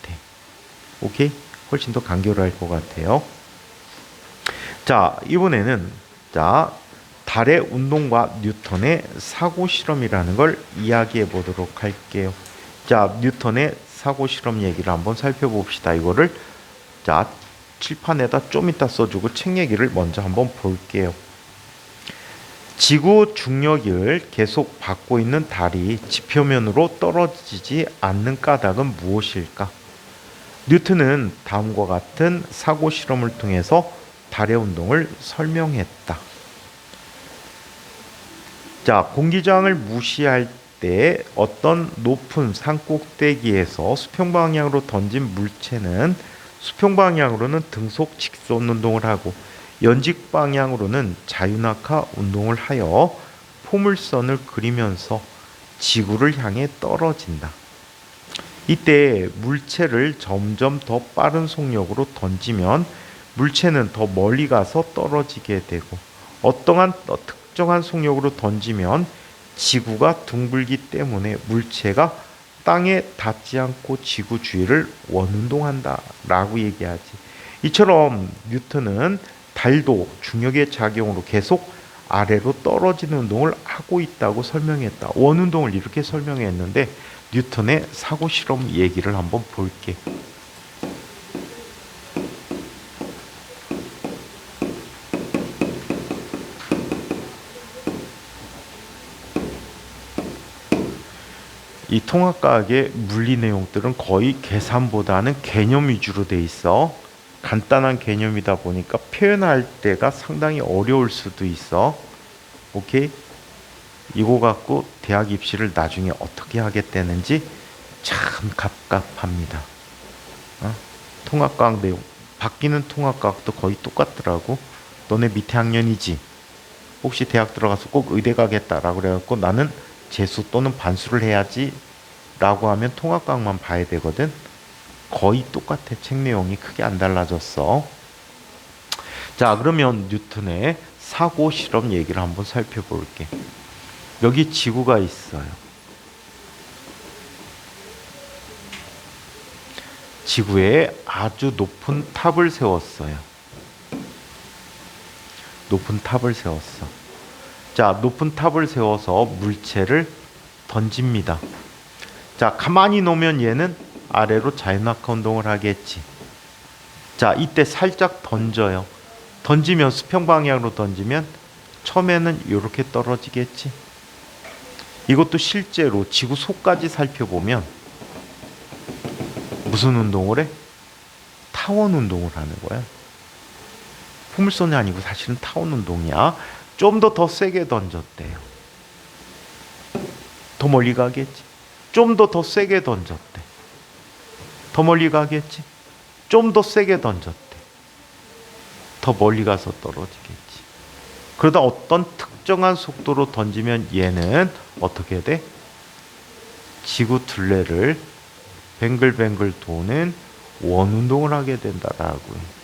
오케이? 훨씬 더 간결할 것 같아요. 자, 이번에는, 자, 달의 운동과 뉴턴의 사고 실험이라는 걸 이야기해 보도록 할게요. 자, 뉴턴의 사고 실험 얘기를 한번 살펴봅시다. 이거를, 자, 칠판에다 좀 이따 써주고 책 얘기를 먼저 한번 볼게요. 지구 중력을 계속 받고 있는 달이 지표면으로 떨어지지 않는 까닭은 무엇일까? 뉴턴은 다음과 같은 사고 실험을 통해서 달의 운동을 설명했다. 자, 공기저항을 무시할 때 어떤 높은 산 꼭대기에서 수평 방향으로 던진 물체는 수평 방향으로는 등속 직선 운동을 하고 연직 방향으로는 자유낙하 운동을 하여 포물선을 그리면서 지구를 향해 떨어진다. 이때 물체를 점점 더 빠른 속력으로 던지면 물체는 더 멀리 가서 떨어지게 되고, 어떠한 특정한 속력으로 던지면 지구가 둥글기 때문에 물체가 땅에 닿지 않고 지구 주위를 원운동한다 라고 얘기하지. 이처럼 뉴턴은 달도 중력의 작용으로 계속 아래로 떨어지는 운동을 하고 있다고 설명했다. 원운동을 이렇게 설명했는데, 뉴턴의 사고 실험 얘기를 한번 볼게. 이 통합과학의 물리 내용들은 거의 계산보다는 개념 위주로 돼 있어. 간단한 개념이다 보니까 표현할 때가 상당히 어려울 수도 있어. 오케이? 이거 갖고 대학 입시를 나중에 어떻게 하겠다는지 참 갑갑합니다. 통합과학 내용, 바뀌는 통합과학도 거의 똑같더라고. 너네 밑에 학년이지? 혹시 대학 들어가서 꼭 의대 가겠다라고 그래갖고 나는 재수 또는 반수를 해야지 라고 하면 통합과학만 봐야 되거든. 거의 똑같아. 책 내용이 크게 안 달라졌어. 자, 그러면 뉴턴의 사고 실험 얘기를 한번 살펴볼게. 여기 지구가 있어요. 지구에 아주 높은 탑을 세웠어요. 높은 탑을 세웠어. 자, 높은 탑을 세워서 물체를 던집니다. 자, 가만히 놓으면 얘는 아래로 자유낙하 운동을 하겠지. 자, 이때 살짝 던져요. 던지면 수평 방향으로 던지면 처음에는 이렇게 떨어지겠지. 이것도 실제로 지구 속까지 살펴보면 무슨 운동을 해? 타원 운동을 하는 거야. 포물선이 아니고 사실은 타원 운동이야. 좀 더 세게 던졌대요. 더 멀리 가겠지. 좀 더 세게 던졌대. 더 멀리 가겠지. 좀 더 세게 던졌대. 더 멀리 가서 떨어지겠지. 그러다 어떤 특정한 속도로 던지면 얘는 어떻게 돼? 지구 둘레를 뱅글뱅글 도는 원운동을 하게 된다라고요.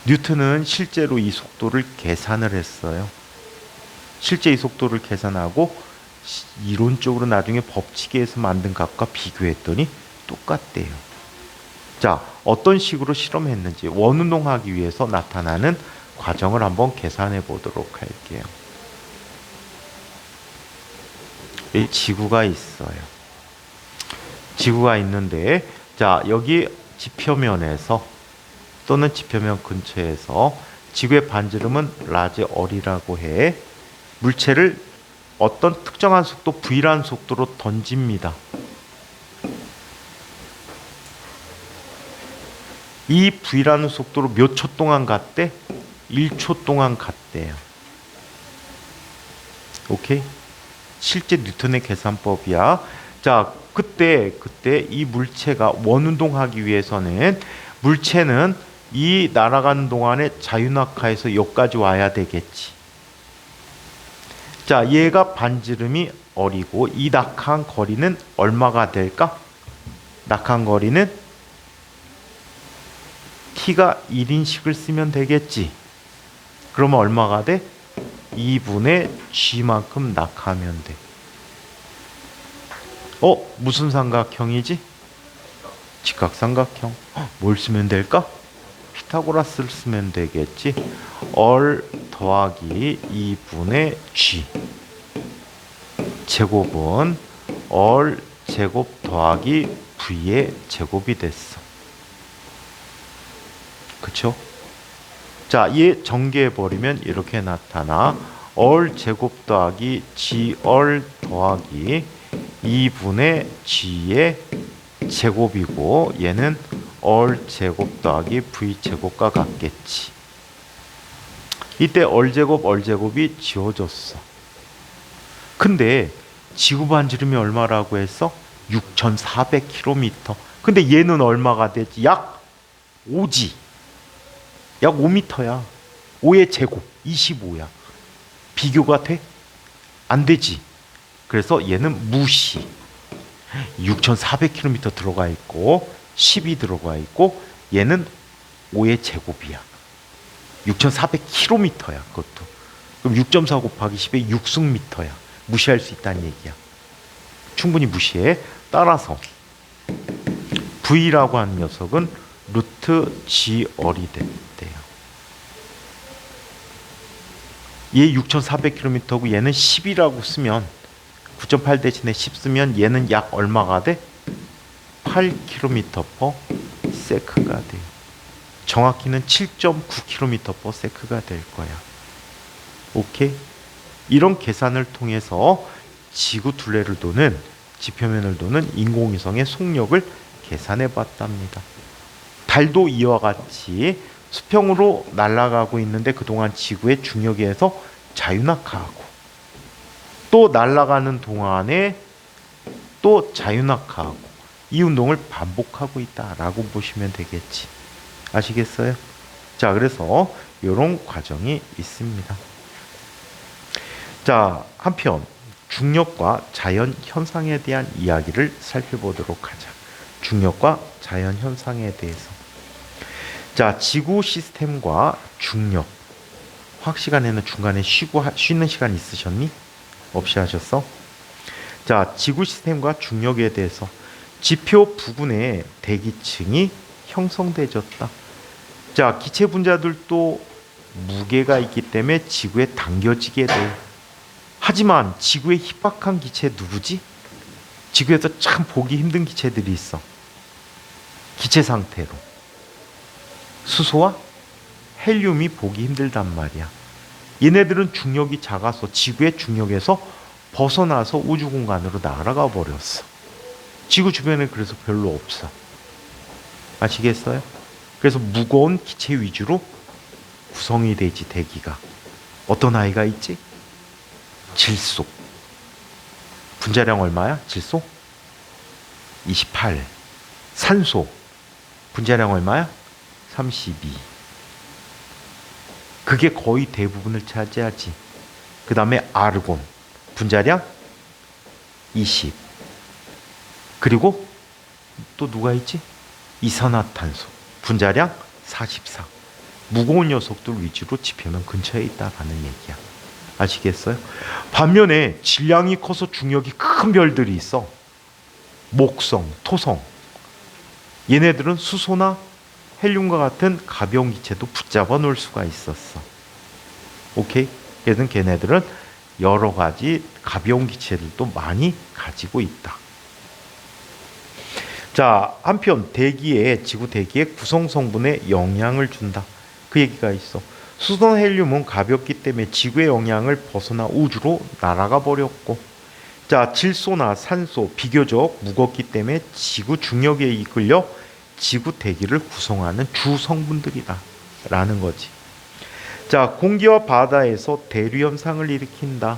뉴턴은 실제로 이 속도를 계산을 했어요. 실제 이 속도를 계산하고 이론적으로 나중에 법칙에서 만든 값과 비교했더니 똑같대요. 자, 어떤 식으로 실험했는지 원운동하기 위해서 나타나는 과정을 한번 계산해 보도록 할게요. 이 지구가 있어요. 지구가 있는데, 자, 여기 지표면에서 또는 지표면 근처에서 지구의 반지름은 라지 R이라고 해. 물체를 어떤 특정한 속도 V라는 속도로 던집니다. 이 V라는 속도로 몇 초 동안 갔대? 1초 동안 갔대요. 오케이? 실제 뉴턴의 계산법이야. 자, 그때 이 물체가 원운동하기 위해서는 물체는 이 날아가는 동안에 자유낙하해서 여기까지 와야 되겠지. 자, 얘가 반지름이 r이고 이 낙하한 거리는 얼마가 될까? 낙하한 거리는 t가 1인씩을 쓰면 되겠지. 그러면 얼마가 돼? 2분의 g만큼 낙하하면 돼. 무슨 삼각형이지? 직각삼각형. 뭘 쓰면 될까? 피타고라스를 쓰면 되겠지. r 더하기 2분의 g 제곱은 r 제곱 더하기 v의 제곱이 됐어. 그쵸? 자, 얘 전개해버리면 이렇게 나타나. r 제곱 더하기 gr 더하기 2분의 g의 제곱이고 얘는 r 제곱 더하기 v 제곱과 같겠지. 이때 r 제곱이 지워졌어. 근데 지구 반지름이 얼마라고 했어? 6,400km. 근데 얘는 얼마가 되지? 약 5지. 약 5m야. 5의 제곱 25야. 비교가 돼? 안 되지. 그래서 얘는 무시. 6,400km 들어가 있고 10이 들어가 있고 얘는 5의 제곱이야. 6,400km야. 그것도. 그럼 6.4 곱하기 10의 6승미터야. 무시할 수 있다는 얘기야. 충분히 무시해. 따라서 V라고 하는 녀석은 루트 GR이 됐대요. 얘 6,400km고 얘는 10이라고 쓰면 9.8 대신에 10 쓰면 얘는 약 얼마가 돼? 8km/s가 돼요. 정확히는 7.9km/s가 될 거야. 오케이? 이런 계산을 통해서 지구 둘레를 도는 지표면을 도는 인공위성의 속력을 계산해 봤답니다. 달도 이와 같이 수평으로 날아가고 있는데 그동안 지구의 중력에 의해서 자유낙하하고 또 날아가는 동안에 또 자유낙하하고 이 운동을 반복하고 있다라고 보시면 되겠지. 아시겠어요? 자, 그래서 이런 과정이 있습니다. 자, 한편 중력과 자연 현상에 대한 이야기를 살펴보도록 하자. 중력과 자연 현상에 대해서. 자, 지구 시스템과 중력. 화학 시간에는 중간에 쉬는 시간 있으셨니? 없이 하셨어? 자, 지구 시스템과 중력에 대해서 지표 부근에 대기층이 형성되어졌다. 자, 기체 분자들도 무게가 있기 때문에 지구에 당겨지게 돼. 하지만 지구에 희박한 기체 누구지? 지구에서 참 보기 힘든 기체들이 있어. 기체 상태로. 수소와 헬륨이 보기 힘들단 말이야. 얘네들은 중력이 작아서 지구의 중력에서 벗어나서 우주 공간으로 날아가 버렸어. 지구 주변에 그래서 별로 없어. 아시겠어요? 그래서 무거운 기체 위주로 구성이 되지, 대기가. 어떤 아이가 있지? 질소. 분자량 얼마야? 질소? 28. 산소. 분자량 얼마야? 32. 그게 거의 대부분을 차지하지. 그 다음에 아르곤. 분자량 20. 그리고 또 누가 있지? 이산화탄소. 분자량 44. 무거운 녀석들 위주로 지표면 근처에 있다라는 얘기야. 아시겠어요? 반면에 질량이 커서 중력이 큰 별들이 있어. 목성, 토성. 얘네들은 수소나 헬륨과 같은 가벼운 기체도 붙잡아 놓을 수가 있었어. 오케이? 그래서 걔네들은 여러 가지 가벼운 기체들도 많이 가지고 있다. 자, 한편 지구 대기의 구성 성분에 영향을 준다. 그 얘기가 있어. 수소나 헬륨은 가볍기 때문에 지구의 영향을 벗어나 우주로 날아가 버렸고, 자, 질소나 산소 비교적 무겁기 때문에 지구 중력에 이끌려 지구 대기를 구성하는 주 성분들이다 라는 거지. 자, 공기와 바다에서 대류 현상을 일으킨다.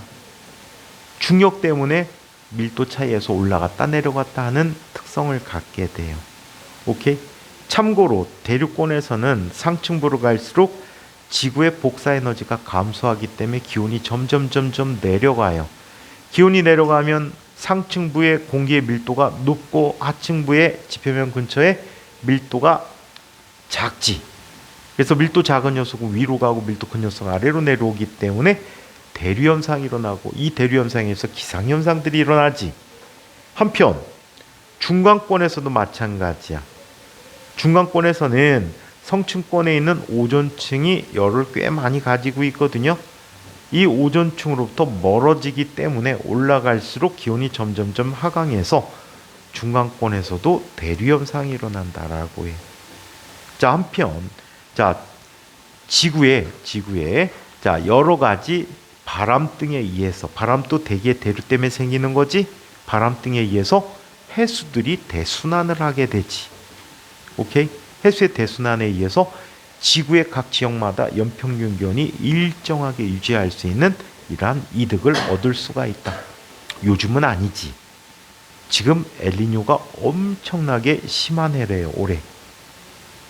중력 때문에 밀도 차이에서 올라갔다 내려갔다 하는 특성을 갖게 돼요. 오케이? 참고로 대륙권에서는 상층부로 갈수록 지구의 복사 에너지가 감소하기 때문에 기온이 점점 내려가요. 기온이 내려가면 상층부의 공기의 밀도가 높고 하층부의 지표면 근처에 밀도가 작지. 그래서 밀도 작은 녀석은 위로 가고 밀도 큰 녀석은 아래로 내려오기 때문에 대류현상이 일어나고, 이 대류현상에서 기상현상들이 일어나지. 한편 중간권에서도 마찬가지야. 중간권에서는 성층권에 있는 오존층이 열을 꽤 많이 가지고 있거든요. 이 오존층으로부터 멀어지기 때문에 올라갈수록 기온이 점점 하강해서 중간권에서도 대류현상이 일어난다라고 해. 자, 한편 지구에 자, 여러 가지 바람등에 의해서, 바람도 대기의 대류 때문에 생기는 거지, 바람등에 의해서 해수들이 대순환을 하게 되지. 오케이? 해수의 대순환에 의해서 지구의 각 지역마다 연평균 기온이 일정하게 유지할 수 있는 이러한 이득을 얻을 수가 있다. 요즘은 아니지. 지금 엘니뇨가 엄청나게 심한 해래요, 올해.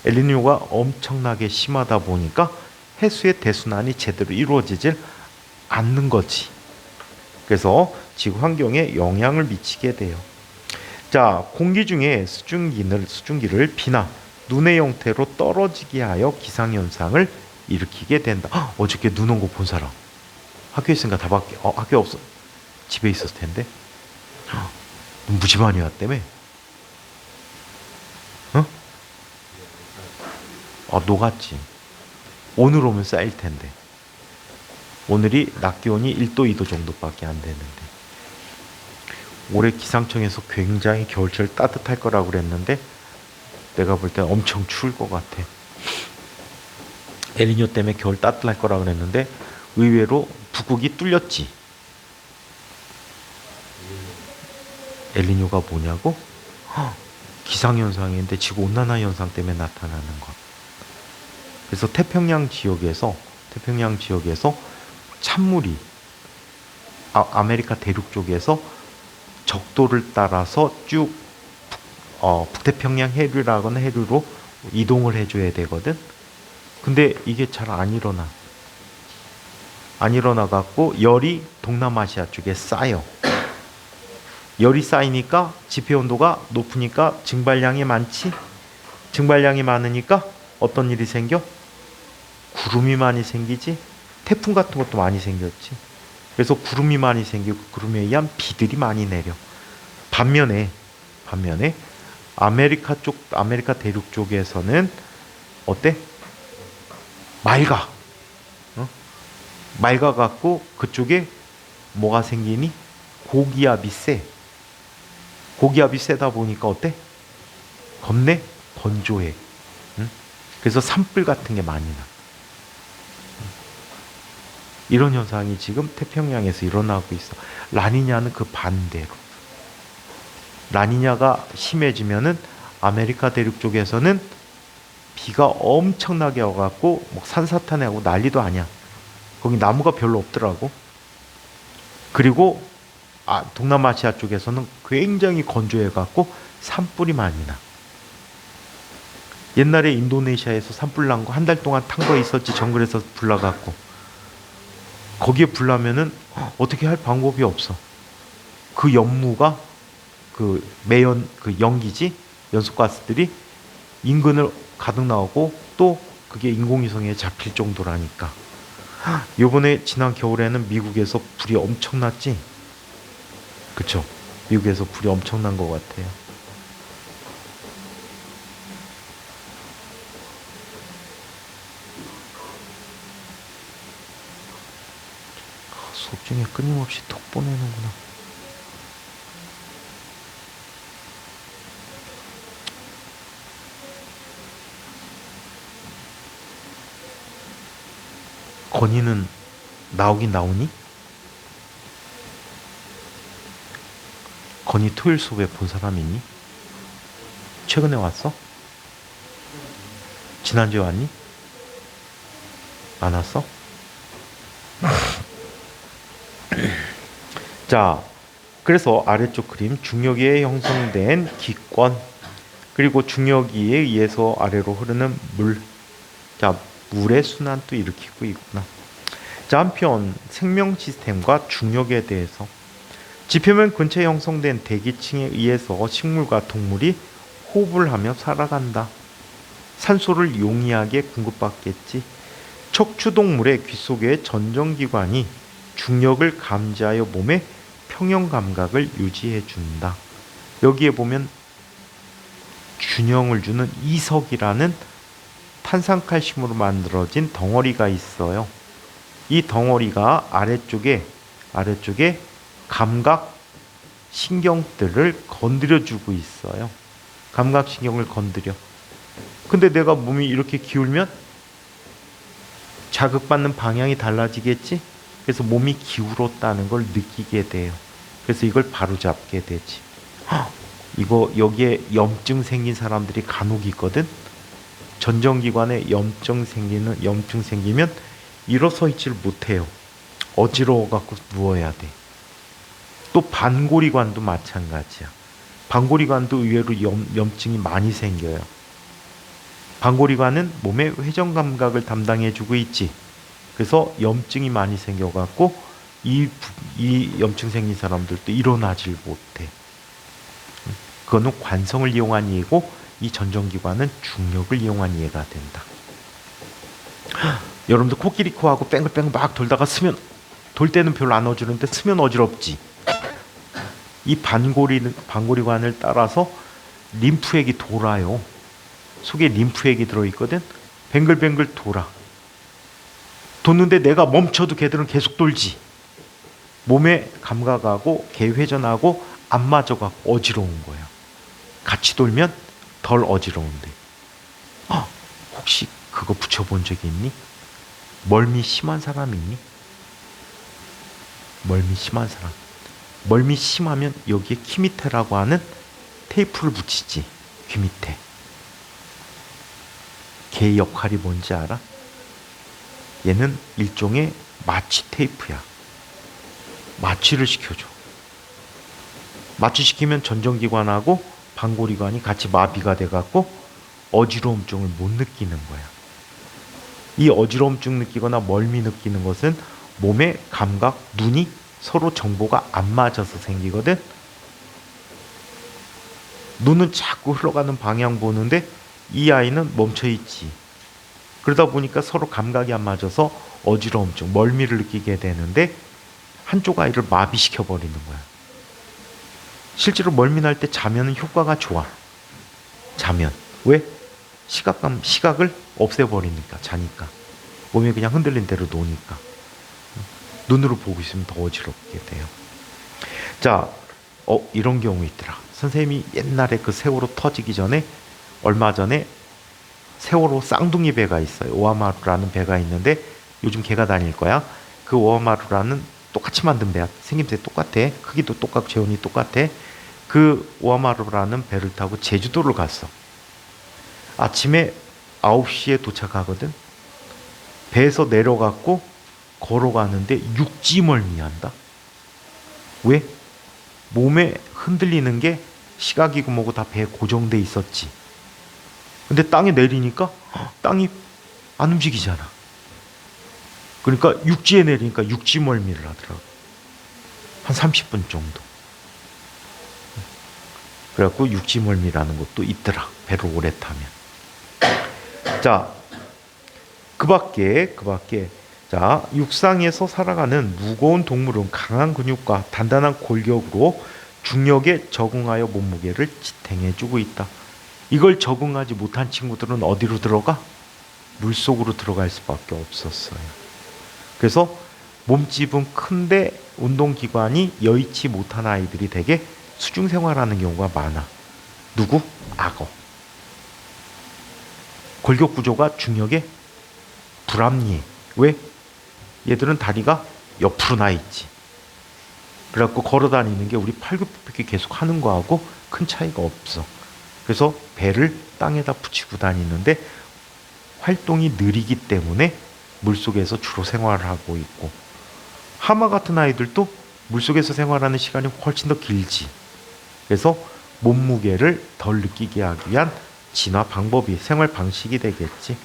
엘니뇨가 엄청나게 심하다 보니까 해수의 대순환이 제대로 이루어지질 않는 거지. 그래서 지구 환경에 영향을 미치게 돼요. 자, 공기 중에 수증기를 비나 눈의 형태로 떨어지게 하여 기상현상을 일으키게 된다. 어저께 눈 온 거 본 사람? 학교에 있으니까 다 밖에, 학교 없어. 집에 있었을 텐데. 눈 무지 많이 왔다며? 녹았지. 오늘 오면 쌓일 텐데. 오늘이 낮 기온이 1도, 2도 정도밖에 안 되는데. 올해 기상청에서 굉장히 겨울철 따뜻할 거라고 그랬는데 내가 볼 때 엄청 추울 것 같아. 엘니뇨 때문에 겨울 따뜻할 거라고 그랬는데 의외로 북극이 뚫렸지. 엘니뇨가 뭐냐고? 기상현상인데 지구온난화 현상 때문에 나타나는 것. 그래서 태평양 지역에서 찬물이 아메리카 대륙 쪽에서 적도를 따라서 쭉 북태평양 해류라거나 해류로 이동을 해줘야 되거든. 근데 이게 잘 안 일어나 갖고 열이 동남아시아 쪽에 쌓여. 열이 쌓이니까 지표 온도가 높으니까 증발량이 많지. 증발량이 많으니까 어떤 일이 생겨? 구름이 많이 생기지. 태풍 같은 것도 많이 생겼지. 그래서 구름이 많이 생기고 구름에 의한 비들이 많이 내려. 반면에 아메리카 대륙 쪽에서는 어때? 맑아. 맑아 갖고 그쪽에 뭐가 생기니? 고기압이 세. 고기압이 세다 보니까 어때? 겁내 건조해. 그래서 산불 같은 게 많이 나. 이런 현상이 지금 태평양에서 일어나고 있어. 라니냐는 그 반대로. 라니냐가 심해지면은 아메리카 대륙 쪽에서는 비가 엄청나게 와갖고 뭐 산사탄하고 난리도 아니야. 거기 나무가 별로 없더라고. 그리고 동남아시아 쪽에서는 굉장히 건조해갖고 산불이 많이 나. 옛날에 인도네시아에서 산불 난 거 한 달 동안 탄 거 있었지. 정글에서 불나갖고. 거기에 불나면은 어떻게 할 방법이 없어. 그 연무가 그 연기지, 연소가스들이 인근을 가득 나오고 또 그게 인공위성에 잡힐 정도라니까. 요번에 지난 겨울에는 미국에서 불이 엄청났지. 그쵸? 미국에서 불이 엄청난 것 같아요. 수업 중에 끊임없이 톡 보내는구나. 건이는 나오긴 나오니? 건이 토요일 수업에 본 사람 있니? 최근에 왔어? 지난주에 왔니? 안 왔어? 자, 그래서 아래쪽 그림 중력에 형성된 기권 그리고 중력기에 의해서 아래로 흐르는 물. 자, 물의 순환도 일으키고 있구나. 자, 한편 생명 시스템과 중력에 대해서 지표면 근처에 형성된 대기층에 의해서 식물과 동물이 호흡을 하며 살아간다. 산소를 용이하게 공급받겠지. 척추동물의 귀 속의 전정기관이 중력을 감지하여 몸의 평형 감각을 유지해 준다. 여기에 보면 균형을 주는 이석이라는 탄산칼슘으로 만들어진 덩어리가 있어요. 이 덩어리가 아래쪽에 감각 신경들을 건드려주고 있어요. 감각 신경을 건드려. 근데 내가 몸이 이렇게 기울면 자극받는 방향이 달라지겠지? 그래서 몸이 기울었다는 걸 느끼게 돼요. 그래서 이걸 바로잡게 되지. 이거 여기에 염증 생긴 사람들이 간혹 있거든. 전정기관에 염증 생기면 일어서 있지를 못해요. 어지러워 갖고 누워야 돼. 또 반고리관도 마찬가지야. 반고리관도 의외로 염증이 많이 생겨요. 반고리관은 몸의 회전 감각을 담당해주고 있지. 그래서 염증이 많이 생겨갖고 이 염증 생긴 사람들도 일어나질 못해. 그거는 관성을 이용한 예고, 이 전정기관은 중력을 이용한 예가 된다. 여러분들 코끼리 코하고 뺑글뺑글 막 돌다가 스면, 돌 때는 별로 안 어지러운데 스면 어지럽지. 이 반고리관을 따라서 림프액이 돌아요. 속에 림프액이 들어있거든. 뱅글뱅글 돌아. 도는데 내가 멈춰도 걔들은 계속 돌지. 몸에 감각하고 개 회전하고 안 맞아갖고 어지러운 거야. 같이 돌면 덜 어지러운데. 혹시 그거 붙여본 적이 있니? 멀미 심한 사람 있니? 멀미 심한 사람. 멀미 심하면 여기에 키미테라고 하는 테이프를 붙이지. 귀 밑에. 걔 역할이 뭔지 알아? 얘는 일종의 마취 테이프야. 마취를 시켜줘. 마취시키면 전정기관하고 반고리관이 같이 마비가 돼갖고 어지러움증을 못 느끼는 거야. 이 어지러움증 느끼거나 멀미 느끼는 것은 몸의 감각, 눈이 서로 정보가 안 맞아서 생기거든. 눈은 자꾸 흘러가는 방향 보는데 이 아이는 멈춰있지. 그러다 보니까 서로 감각이 안 맞아서 어지러움증, 멀미를 느끼게 되는데 한쪽 아이를 마비시켜버리는 거야. 실제로 멀미 날 때 자면은 효과가 좋아. 자면. 왜? 시각을 없애버리니까, 자니까. 몸이 그냥 흔들린 대로 노니까. 눈으로 보고 있으면 더 어지럽게 돼요. 자, 이런 경우 있더라. 선생님이 옛날에 그 세월호 터지기 전에, 얼마 전에 세월호 쌍둥이 배가 있어요. 오하마루라는 배가 있는데 요즘 걔가 다닐 거야. 그 오하마루라는 똑같이 만든 배야. 생김새 똑같아. 크기도 똑같고 재원이 똑같아. 그 오하마루라는 배를 타고 제주도를 갔어. 아침에 9시에 도착하거든. 배에서 내려갔고 걸어가는데 육지멀미한다. 왜? 몸에 흔들리는 게 시각이고 뭐고 다 배에 고정돼 있었지. 근데 땅에 내리니까 땅이 안 움직이잖아. 그러니까 육지에 내리니까 육지멀미를 하더라고. 한 30분 정도. 그래갖고 육지멀미라는 것도 있더라. 배를 오래 타면. 자, 그 밖에 자, 육상에서 살아가는 무거운 동물은 강한 근육과 단단한 골격으로 중력에 적응하여 몸무게를 지탱해주고 있다. 이걸 적응하지 못한 친구들은 어디로 들어가? 물속으로 들어갈 수밖에 없었어요. 그래서 몸집은 큰데 운동기관이 여의치 못한 아이들이 되게 수중생활하는 경우가 많아. 누구? 악어. 골격 구조가 중력에 불합리해. 왜? 얘들은 다리가 옆으로 나 있지. 그래갖고 걸어 다니는 게 우리 팔굽혀펴기 계속 하는 거하고 큰 차이가 없어. 그래서 배를 땅에다 붙이고 다니는데 활동이 느리기 때문에 물속에서 주로 생활을 하고 있고, 하마 같은 아이들도 물속에서 생활하는 시간이 훨씬 더 길지. 그래서 몸무게를 덜 느끼게 하기 위한 진화 방법이 생활 방식이 되겠지.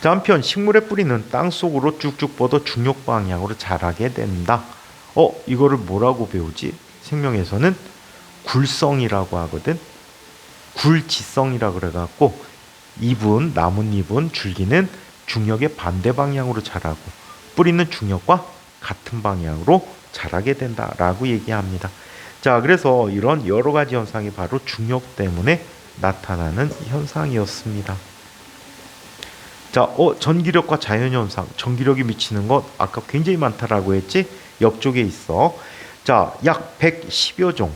자, 한편 식물의 뿌리는 땅 속으로 쭉쭉 뻗어 중력 방향으로 자라게 된다. 이거를 뭐라고 배우지? 생명에서는 굴성이라고 하거든. 굴지성이라 그래갖고 잎은 나뭇잎은 줄기는 중력의 반대 방향으로 자라고 뿌리는 중력과 같은 방향으로 자라게 된다라고 얘기합니다. 자, 그래서 이런 여러 가지 현상이 바로 중력 때문에 나타나는 현상이었습니다. 자, 전기력과 자연현상, 전기력이 미치는 것 아까 굉장히 많다라고 했지? 옆쪽에 있어. 자, 약 110여 종,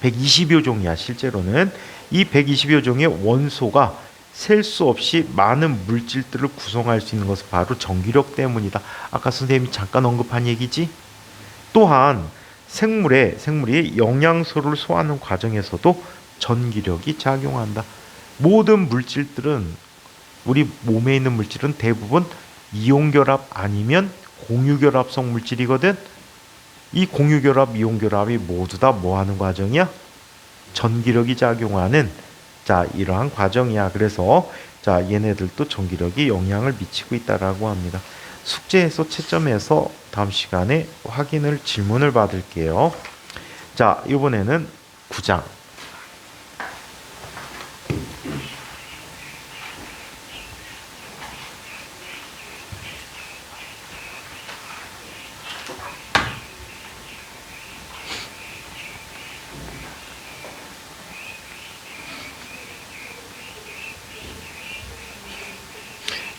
120여 종이야 실제로는. 이 120여 종의 원소가 셀 수 없이 많은 물질들을 구성할 수 있는 것은 바로 전기력 때문이다. 아까 선생님이 잠깐 언급한 얘기지? 또한 생물이 영양소를 소화하는 과정에서도 전기력이 작용한다. 모든 물질들은 우리 몸에 있는 물질은 대부분 이온결합 아니면 공유결합성 물질이거든. 이 공유결합, 이온결합이 모두 다 뭐 하는 과정이야? 전기력이 작용하는 자 이러한 과정이야. 그래서 자 얘네들도 전기력이 영향을 미치고 있다라고 합니다. 숙제에서 채점해서 다음 시간에 확인을 질문을 받을게요. 자, 이번에는 9장.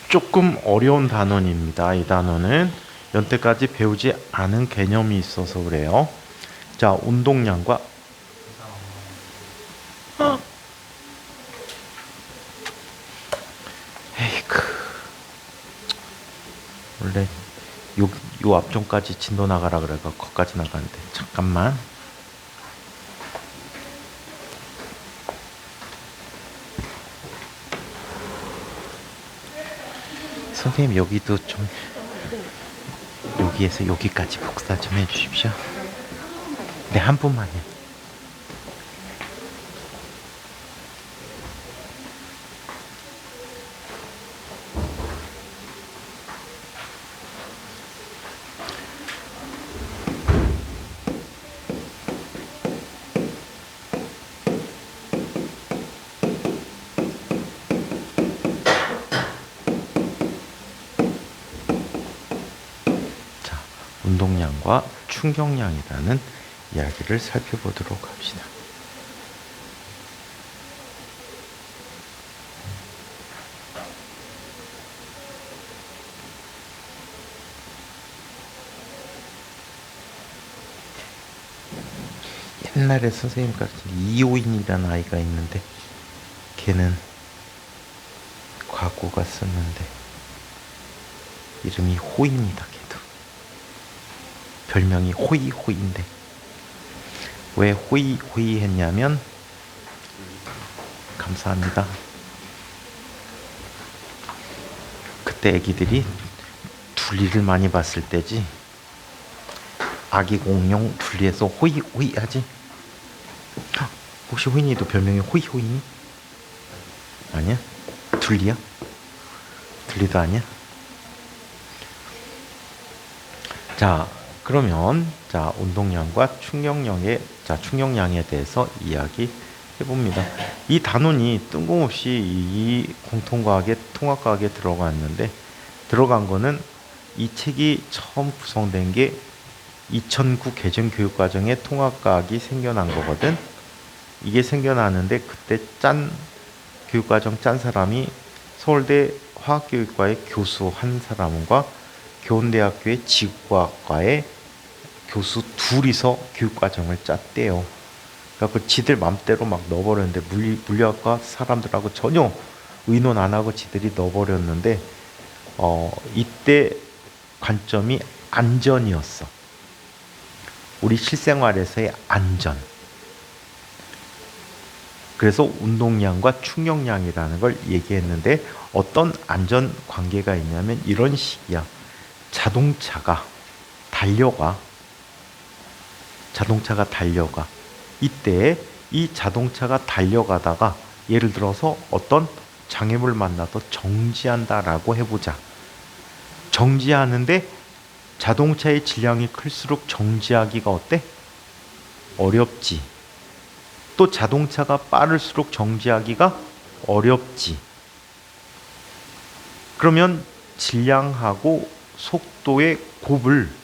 조금 어려운 단원입니다. 이 단원은 여태까지 배우지 않은 개념이 있어서 그래요. 자, 운동량과 에이크 원래 요 앞쪽까지 진도 나가라 그래가 거기까지 나가는데 잠깐만. 선생님 여기도 좀 여기에서 여기까지 복사 좀 해주십시오. 네, 한 분만요. 운동량과 충격량이라는 이야기를 살펴보도록 합시다. 옛날에 선생님 같은 이호인이라는 아이가 있는데 걔는 과거가 썼는데 이름이 호인이다. 별명이 호이호이인데 왜 호이호이 했냐면 감사합니다. 그때 애기들이 둘리를 많이 봤을 때지. 아기 공룡 둘리에서 호이호이 하지. 혹시 호인이도 별명이 호이호이니? 아니야? 둘리야? 둘리도 아니야? 자, 그러면 자 운동량과 충격량에 대해서 이야기해 봅니다. 이 단원이 뜬금없이 이 공통과학에 통합과학에 들어갔는데 들어간 거는 이 책이 처음 구성된 게 2009 개정교육과정에 통합과학이 생겨난 거거든. 이게 생겨나는데 그때 교육과정 짠 사람이 서울대 화학교육과의 교수 한 사람과 교원대학교의 지구과학과의 교수 둘이서 교육과정을 짰대요. 그래서 지들 맘대로 막 넣어버렸는데 물리학과 사람들하고 전혀 의논 안 하고 지들이 넣어버렸는데 이때 관점이 안전이었어. 우리 실생활에서의 안전. 그래서 운동량과 충격량이라는 걸 얘기했는데 어떤 안전 관계가 있냐면 이런 식이야. 자동차가 달려가. 자동차가 달려가. 이때 이 자동차가 달려가다가 예를 들어서 어떤 장애물 만나서 정지한다라고 해보자. 정지하는데 자동차의 질량이 클수록 정지하기가 어때? 어렵지. 또 자동차가 빠를수록 정지하기가 어렵지. 그러면 질량하고 속도의 곱을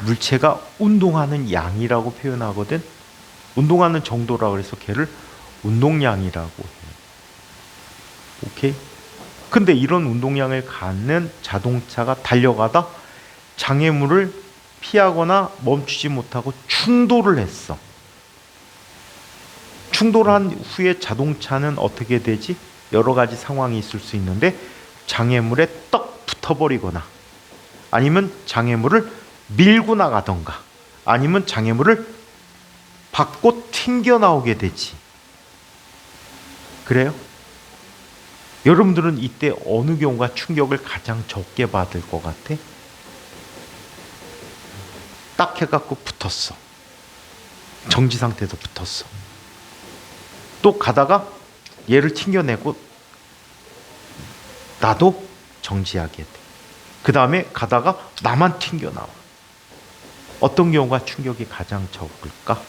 물체가 운동하는 양이라고 표현하거든. 운동하는 정도라 그래서 걔를 운동량이라고 해. 오케이? 근데 이런 운동량을 갖는 자동차가 달려가다 장애물을 피하거나 멈추지 못하고 충돌을 했어. 충돌한 후에 자동차는 어떻게 되지? 여러 가지 상황이 있을 수 있는데 장애물에 떡 붙어버리거나 아니면 장애물을 밀고 나가던가 아니면 장애물을 받고 튕겨 나오게 되지. 그래요? 여러분들은 이때 어느 경우가 충격을 가장 적게 받을 것 같아? 딱 해갖고 붙었어. 정지 상태에서 붙었어. 또 가다가 얘를 튕겨내고 나도 정지하게 돼. 그 다음에 가다가 나만 튕겨나와. 어떤 경우가 충격이 가장 적을까?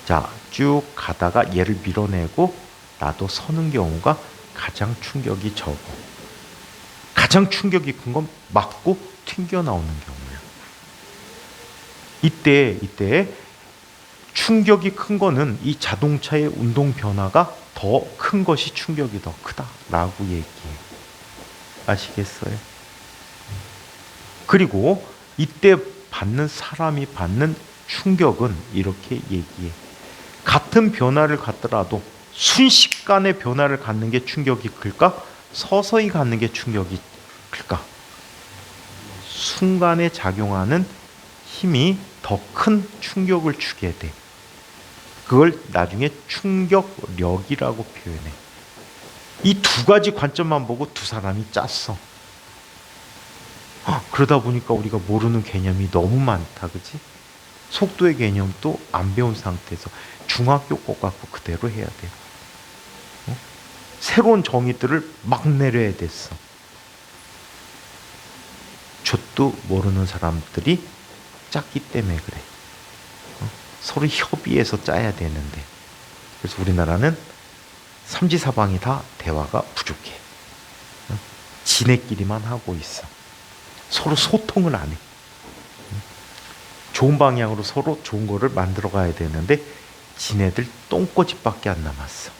자, 쭉 가다가 얘를 밀어내고 나도 서는 경우가 가장 충격이 적어. 가장 충격이 큰 건 맞고 튕겨나오는 경우야. 이때 충격이 큰 거는 이 자동차의 운동 변화가 더 큰 것이 충격이 더 크다라고 얘기해. 아시겠어요? 그리고 이때 사람이 받는 충격은 이렇게 얘기해. 같은 변화를 갖더라도 순식간에 변화를 갖는 게 충격이 클까? 서서히 갖는 게 충격이 클까? 순간에 작용하는 힘이 더 큰 충격을 주게 돼. 그걸 나중에 충격력이라고 표현해. 이 두 가지 관점만 보고 두 사람이 짰어. 그러다 보니까 우리가 모르는 개념이 너무 많다, 그치? 속도의 개념도 안 배운 상태에서 중학교 것 갖고 그대로 해야 돼. 새로운 정의들을 막 내려야 됐어. 족도 모르는 사람들이 짰기 때문에 그래. 서로 협의해서 짜야 되는데. 그래서 우리나라는 삼지사방이 다 대화가 부족해. 지네끼리만 하고 있어. 서로 소통을 안 해. 좋은 방향으로 서로 좋은 거를 만들어 가야 되는데 지네들 똥꼬집밖에 안 남았어.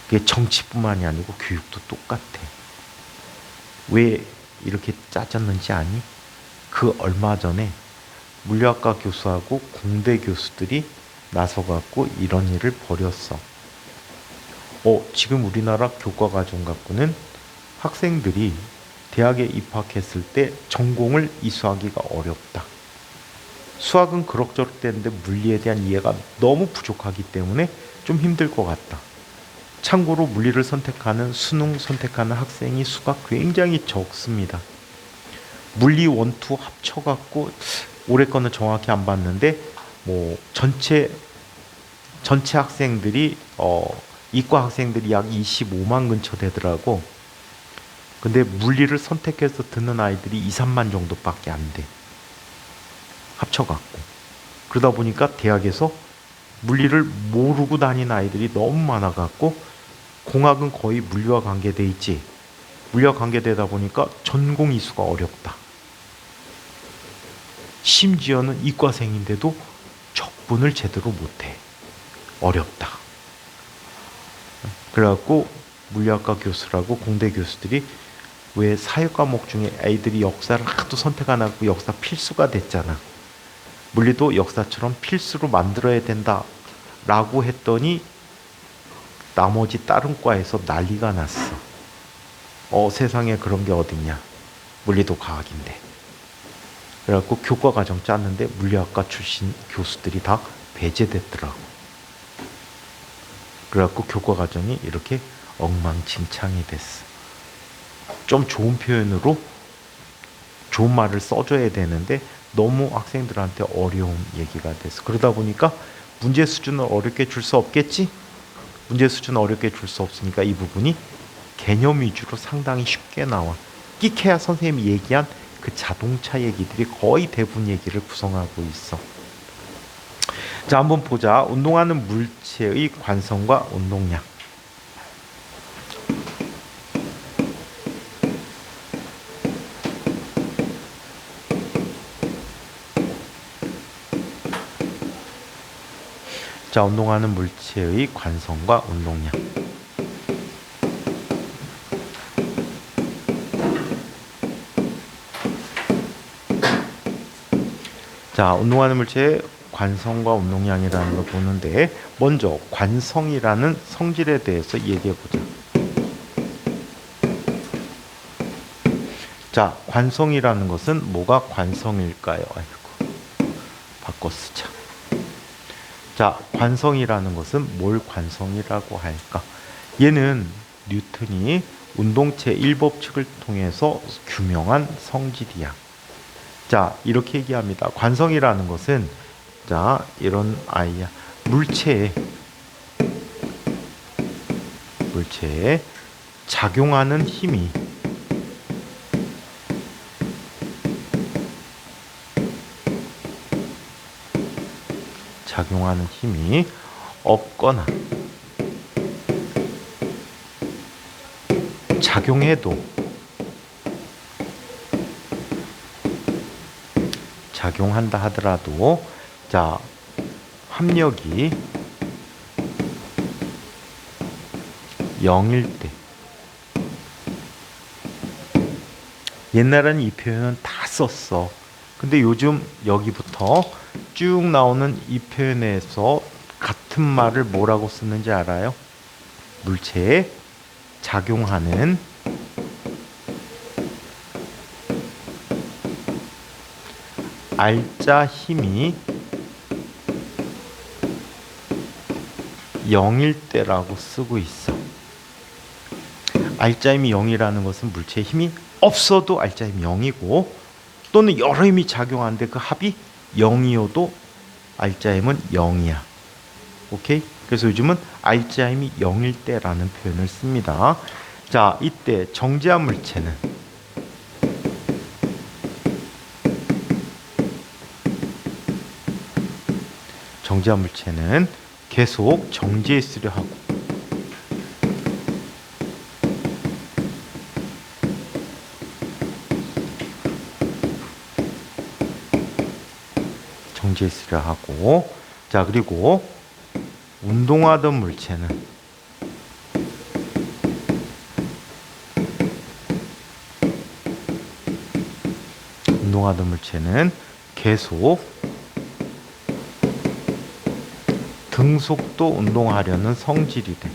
그게 정치뿐만이 아니고 교육도 똑같아. 왜 이렇게 짜졌는지 아니? 그 얼마 전에 물리학과 교수하고 공대 교수들이 나서갖고 이런 일을 벌였어. 지금 우리나라 교과과정 갖고는 학생들이 대학에 입학했을 때 전공을 이수하기가 어렵다. 수학은 그럭저럭 되는데 물리에 대한 이해가 너무 부족하기 때문에 좀 힘들 것 같다. 참고로 물리를 선택하는 수능 선택하는 학생이 수가 굉장히 적습니다. 물리 원투 합쳐갖고 올해 거는 정확히 안 봤는데 전체 학생들이 이과 학생들이 약 25만 근처 되더라고. 근데 물리를 선택해서 듣는 아이들이 2, 3만 정도밖에 안 돼. 합쳐갖고. 그러다 보니까 대학에서 물리를 모르고 다니는 아이들이 너무 많아갖고 공학은 거의 물리와 관계돼 있지. 물리와 관계되다 보니까 전공 이수가 어렵다. 심지어는 이과생인데도 적분을 제대로 못해. 어렵다. 그래갖고 물리학과 교수라고 공대 교수들이 왜 사회 과목 중에 애들이 역사를 하도 선택 안 하고 역사 필수가 됐잖아. 물리도 역사처럼 필수로 만들어야 된다 라고 했더니 나머지 다른 과에서 난리가 났어. 세상에 그런 게 어딨냐. 물리도 과학인데. 그래갖고 교과 과정 짰는데 물리학과 출신 교수들이 다 배제됐더라고. 그래갖고 교과 과정이 이렇게 엉망진창이 됐어. 좀 좋은 표현으로 좋은 말을 써줘야 되는데 너무 학생들한테 어려운 얘기가 돼서 그러다 보니까 문제 수준을 어렵게 줄 수 없겠지? 문제 수준을 어렵게 줄 수 없으니까 이 부분이 개념 위주로 상당히 쉽게 나와. 끼케야 선생님이 얘기한 그 자동차 얘기들이 거의 대부분 얘기를 구성하고 있어. 자, 한번 보자. 운동하는 물체의 관성과 운동량. 자, 운동하는 물체의 관성과 운동량. 자, 운동하는 물체의 관성과 운동량이라는 걸 보는데 먼저 관성이라는 성질에 대해서 얘기해 보자. 자, 관성이라는 것은 뭐가 관성일까요? 아이고, 바꿔 쓰자. 자, 관성이라는 것은 뭘 관성이라고 할까? 얘는 뉴턴이 운동체 1법칙을 통해서 규명한 성질이야. 자, 이렇게 얘기합니다. 관성이라는 것은 자, 이런 아이야. 물체에 작용하는 힘이 없거나 작용한다 하더라도 자, 합력이 0일 때 옛날에는 이 표현은 다 썼어. 근데 요즘 여기부터 쭉 나오는 이 표현에서 같은 말을 뭐라고 쓰는지 알아요? 물체에 작용하는 알짜 힘이 0일 때라고 쓰고 있어. 알짜 힘이 0이라는 것은 물체의 힘이 없어도 알짜 힘이 0이고 또는 여러 힘이 작용하는데 그 합이 0이어도 알짜 힘은 0이야. 오케이? 그래서 요즘은 알짜 힘이 0일 때라는 표현을 씁니다. 자, 이때 정지한 물체는 계속 정지해 있으려 하고 자, 그리고 운동하던 물체는 계속 등속도 운동하려는 성질이 돼.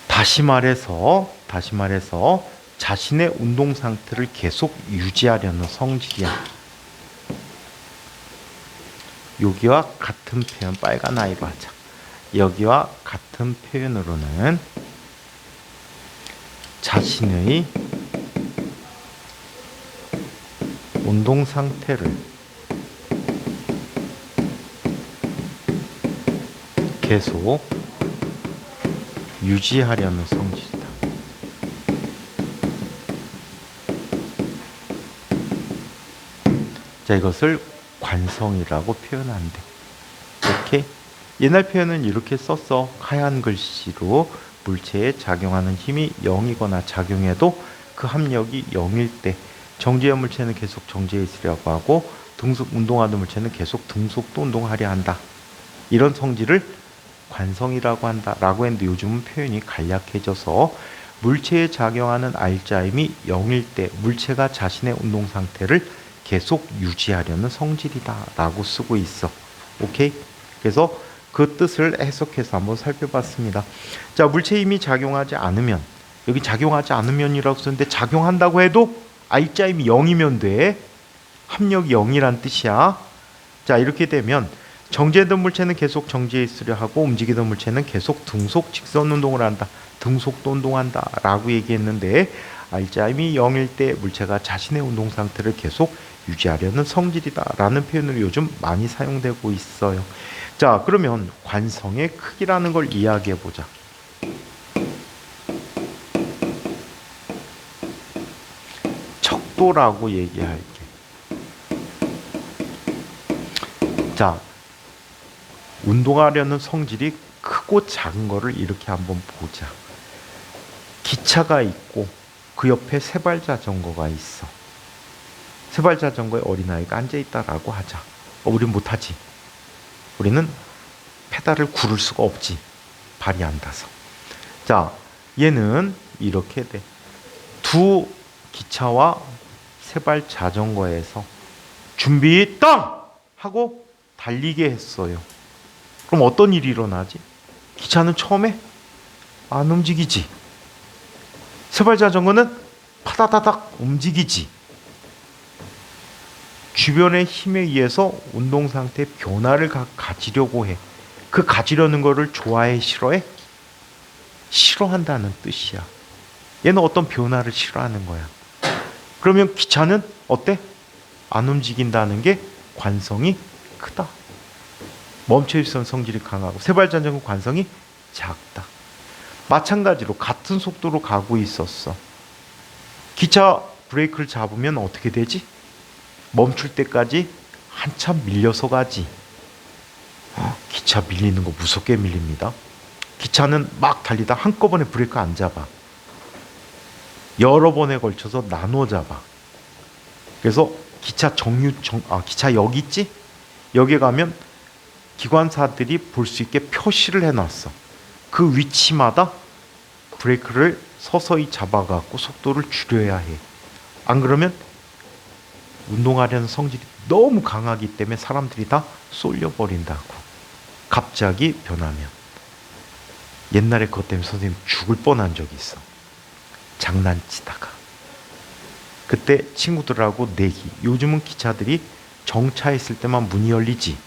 다시 말해서 자신의 운동 상태를 계속 유지하려는 성질이야. 여기와 같은 표현, 빨간 아이로 하자. 여기와 같은 표현으로는 자신의 운동 상태를 계속 유지하려는 성질이다. 자, 이것을 관성이라고 표현한대. 오케이? 옛날 표현은 이렇게 썼어. 하얀 글씨로 물체에 작용하는 힘이 0이거나 작용해도 그 합력이 0일 때 정지한 물체는 계속 정지해 있으려고 하고 운동하는 물체는 계속 등속도 운동하려 한다. 이런 성질을 관성이라고 한다라고 했는데 요즘은 표현이 간략해져서 물체에 작용하는 알짜 힘이 0일 때 물체가 자신의 운동 상태를 계속 유지하려는 성질이다라고 쓰고 있어. 오케이? 그래서 그 뜻을 해석해서 한번 살펴봤습니다. 자, 물체 힘이 작용하지 않으면, 여기 작용하지 않으면이라고 쓰는데 작용한다고 해도 알짜 힘이 0이면 돼. 합력이 0이란 뜻이야. 자, 이렇게 되면 정지했던 물체는 계속 정지해 있으려 하고 움직이던 물체는 계속 등속 직선 운동을 한다. 등속도 운동한다 라고 얘기했는데 R자임이 0일 때 물체가 자신의 운동 상태를 계속 유지하려는 성질이다 라는 표현으로 요즘 많이 사용되고 있어요. 자, 그러면 관성의 크기라는 걸 이야기해 보자. 척도라고 얘기할게. 자, 운동하려는 성질이 크고 작은 거를 이렇게 한번 보자. 기차가 있고 그 옆에 세발 자전거가 있어. 세발 자전거에 어린아이가 앉아있다라고 하자. 우린 못하지. 우리는 페달을 구를 수가 없지. 발이 안 닿아서. 자, 얘는 이렇게 돼. 두 기차와 세발 자전거에서 준비 땅! 하고 달리게 했어요. 그럼 어떤 일이 일어나지? 기차는 처음에 안 움직이지. 세발 자전거는 파다다닥 움직이지. 주변의 힘에 의해서 운동 상태 변화를 가지려고 해. 그 가지려는 거를 좋아해, 싫어해? 싫어한다는 뜻이야. 얘는 어떤 변화를 싫어하는 거야. 그러면 기차는 어때? 안 움직인다는 게 관성이 크다. 멈춰있던 성질이 강하고 세발 자전거 관성이 작다. 마찬가지로 같은 속도로 가고 있었어. 기차 브레이크를 잡으면 어떻게 되지? 멈출 때까지 한참 밀려서 가지. 기차 밀리는 거 무섭게 밀립니다. 기차는 막 달리다 한꺼번에 브레이크 안 잡아. 여러 번에 걸쳐서 나눠 잡아. 그래서 기차역 있지? 여기 가면 기관사들이 볼 수 있게 표시를 해놨어. 그 위치마다 브레이크를 서서히 잡아갖고 속도를 줄여야 해. 안 그러면 운동하려는 성질이 너무 강하기 때문에 사람들이 다 쏠려버린다고. 갑자기 변하면. 옛날에 그것 때문에 선생님 죽을 뻔한 적이 있어. 장난치다가. 그때 친구들하고 내기. 요즘은 기차들이 정차했을 때만 문이 열리지.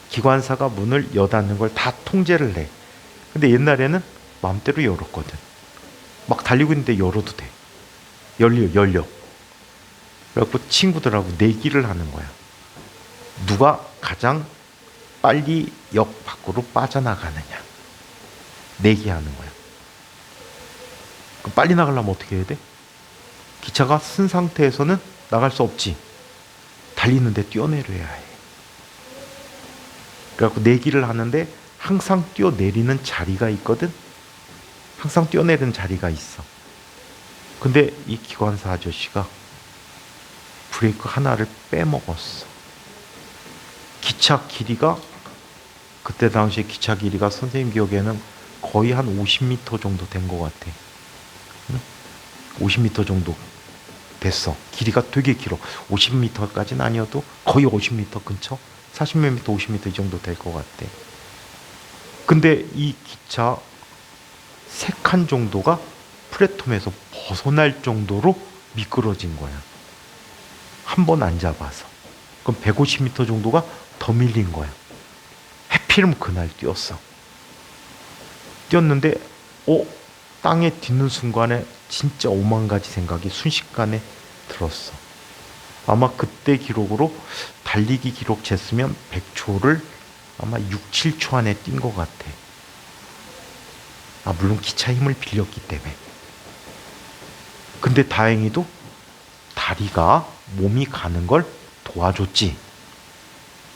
기관사가 문을 여닫는 걸 다 통제를 해. 근데 옛날에는 마음대로 열었거든. 막 달리고 있는데 열어도 돼. 열려. 그래갖고 친구들하고 내기를 하는 거야. 누가 가장 빨리 역 밖으로 빠져나가느냐. 내기하는 거야. 그럼 빨리 나가려면 어떻게 해야 돼? 기차가 쓴 상태에서는 나갈 수 없지. 달리는데 뛰어내려야 해. 그래갖고 내기를 하는데 항상 뛰어내리는 자리가 있거든. 항상 뛰어내리는 자리가 있어. 근데 이 기관사 아저씨가 브레이크 하나를 빼먹었어. 기차 길이가 그때 당시에 기차 길이가 선생님 기억에는 거의 한 50m 정도 된 것 같아. 50m 정도 됐어. 길이가 되게 길어. 50m까지는 아니어도 거의 50m 근처? 40몇 m, 50m 이 정도 될 것 같아. 근데 이 기차 3칸 정도가 플랫폼에서 벗어날 정도로 미끄러진 거야. 한 번 안 잡아서. 그럼 150m 정도가 더 밀린 거야. 해필이면 그날 뛰었어. 뛰었는데 땅에 딛는 순간에 진짜 오만 가지 생각이 순식간에 들었어. 아마 그때 기록으로 달리기 기록 쟀으면 100초를 아마 6, 7초 안에 뛴 것 같아. 물론 기차 힘을 빌렸기 때문에. 근데 다행히도 다리가 몸이 가는 걸 도와줬지.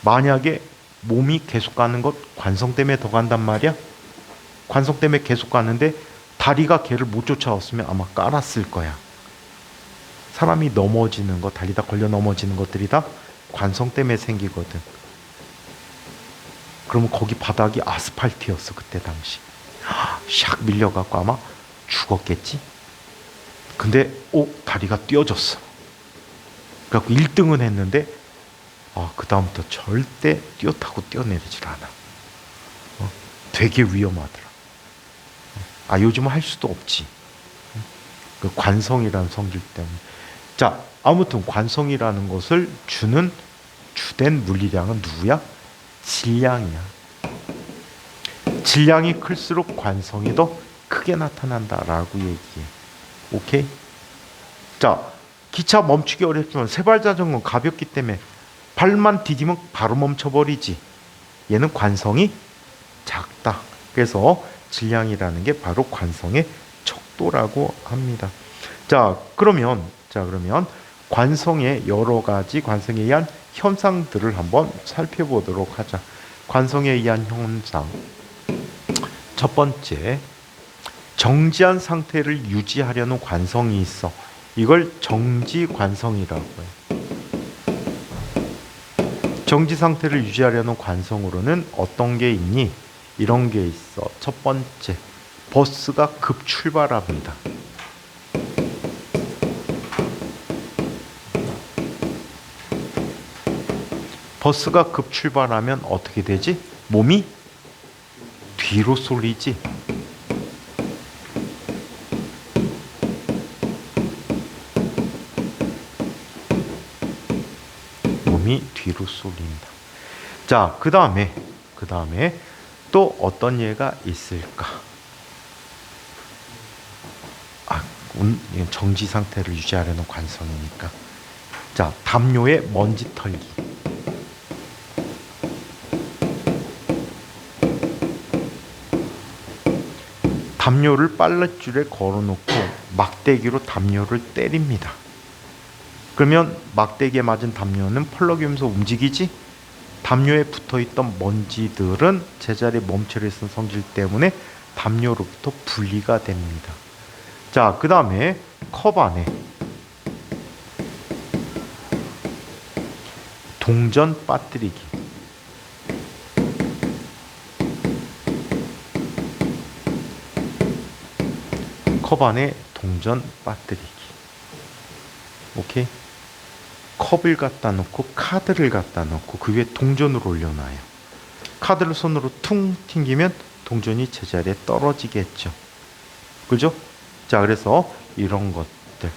만약에 몸이 계속 가는 것 관성 때문에 더 간단 말이야. 관성 때문에 계속 가는데 다리가 걔를 못 쫓아왔으면 아마 깔았을 거야. 사람이 넘어지는 거, 달리다 걸려 넘어지는 것들이 다 관성 때문에 생기거든. 그러면 거기 바닥이 아스팔트였어. 그때 당시 샥 밀려갖고 아마 죽었겠지. 근데 다리가 띄어졌어. 그래갖고 1등은 했는데 그 다음부터 절대 뛰어타고 뛰어내리질 않아. 되게 위험하더라. 요즘은 할 수도 없지. 그 관성이라는 성질 때문에. 자, 아무튼 관성이라는 것을 주는 주된 물리량은 누구야? 질량이야. 질량이 클수록 관성이 더 크게 나타난다라고 얘기해. 오케이? 자, 기차 멈추기 어렵지만 세발 자전거는 가볍기 때문에 발만 디디면 바로 멈춰버리지. 얘는 관성이 작다. 그래서 질량이라는 게 바로 관성의 척도라고 합니다. 그러면 관성의 여러 가지 관성에 의한 현상들을 한번 살펴보도록 하자. 관성에 의한 현상. 첫 번째, 정지한 상태를 유지하려는 관성이 있어. 이걸 정지 관성이라고 해. 정지 상태를 유지하려는 관성으로는 어떤 게 있니? 이런 게 있어. 첫 번째, 버스가 급 출발합니다. 버스가 급 출발하면 어떻게 되지? 몸이 뒤로 쏠리지. 몸이 뒤로 쏠린다. 자, 그 다음에 또 어떤 예가 있을까? 정지 상태를 유지하려는 관성이니까. 자, 담요에 먼지 털기. 담요를 빨랫줄에 걸어놓고 막대기로 담요를 때립니다. 그러면 막대기에 맞은 담요는 펄럭이면서 움직이지? 담요에 붙어있던 먼지들은 제자리에 멈춰 있는 성질 때문에 담요로부터 분리가 됩니다. 자, 그 다음에 컵 안에 동전 빠뜨리기. 컵 안에 동전 빠뜨리기. 오케이? 컵을 갖다 놓고 카드를 갖다 놓고 그 위에 동전을 올려놔요. 카드를 손으로 퉁 튕기면 동전이 제자리에 떨어지겠죠. 그죠? 자, 그래서 이런 것들.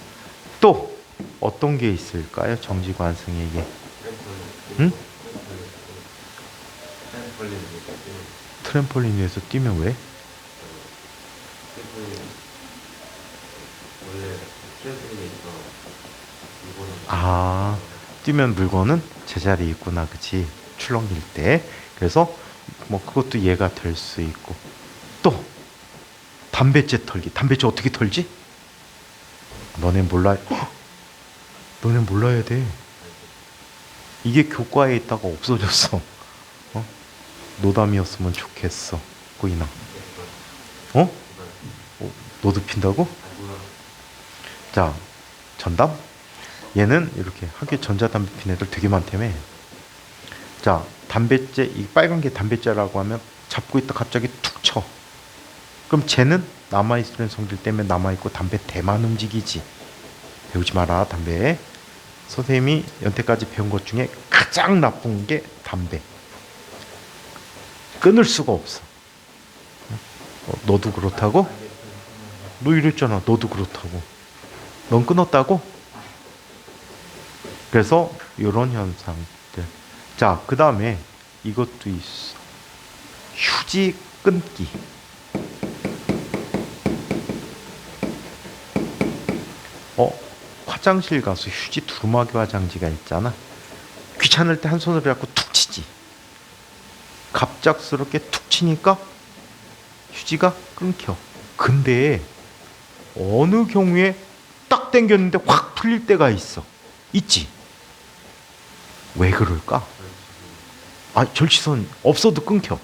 또 어떤 게 있을까요? 정지관성에게. 응? 트램폴린 위에서 뛰면 왜? 뛰면 물건은 제자리에 있구나, 그치? 출렁일 때. 그래서 뭐 그것도 예가 될 수 있고. 또 담배째 털기. 담배째 어떻게 털지? 너네 몰라. 너네 몰라야 돼. 이게 교과에 있다가 없어졌어. 노담이었으면 좋겠어. 꾸이나. 너도 핀다고? 자, 전담? 얘는 이렇게 학교에 전자담배 핀 애들 되게 많다며. 자, 담배째, 이 빨간 게 담배째라고 하면 잡고 있다 갑자기 툭 쳐. 그럼 쟤는 남아있는 성질 때문에 남아있고 담배 대만 움직이지. 배우지 마라, 담배. 선생님이 연태까지 배운 것 중에 가장 나쁜 게 담배. 끊을 수가 없어. 너도 그렇다고? 너 이랬잖아. 너도 그렇다고. 넌 끊었다고? 그래서 이런 현상들. 자, 그 다음에 이것도 있어. 휴지 끊기. 화장실 가서 휴지 두루마기 화장지가 있잖아. 귀찮을 때 한 손으로 잡고 툭 치지. 갑작스럽게 툭 치니까 휴지가 끊겨. 근데 어느 경우에 딱 당겼는데 확 풀릴 때가 있지. 왜 그럴까? 절취선 없어도 끊겨.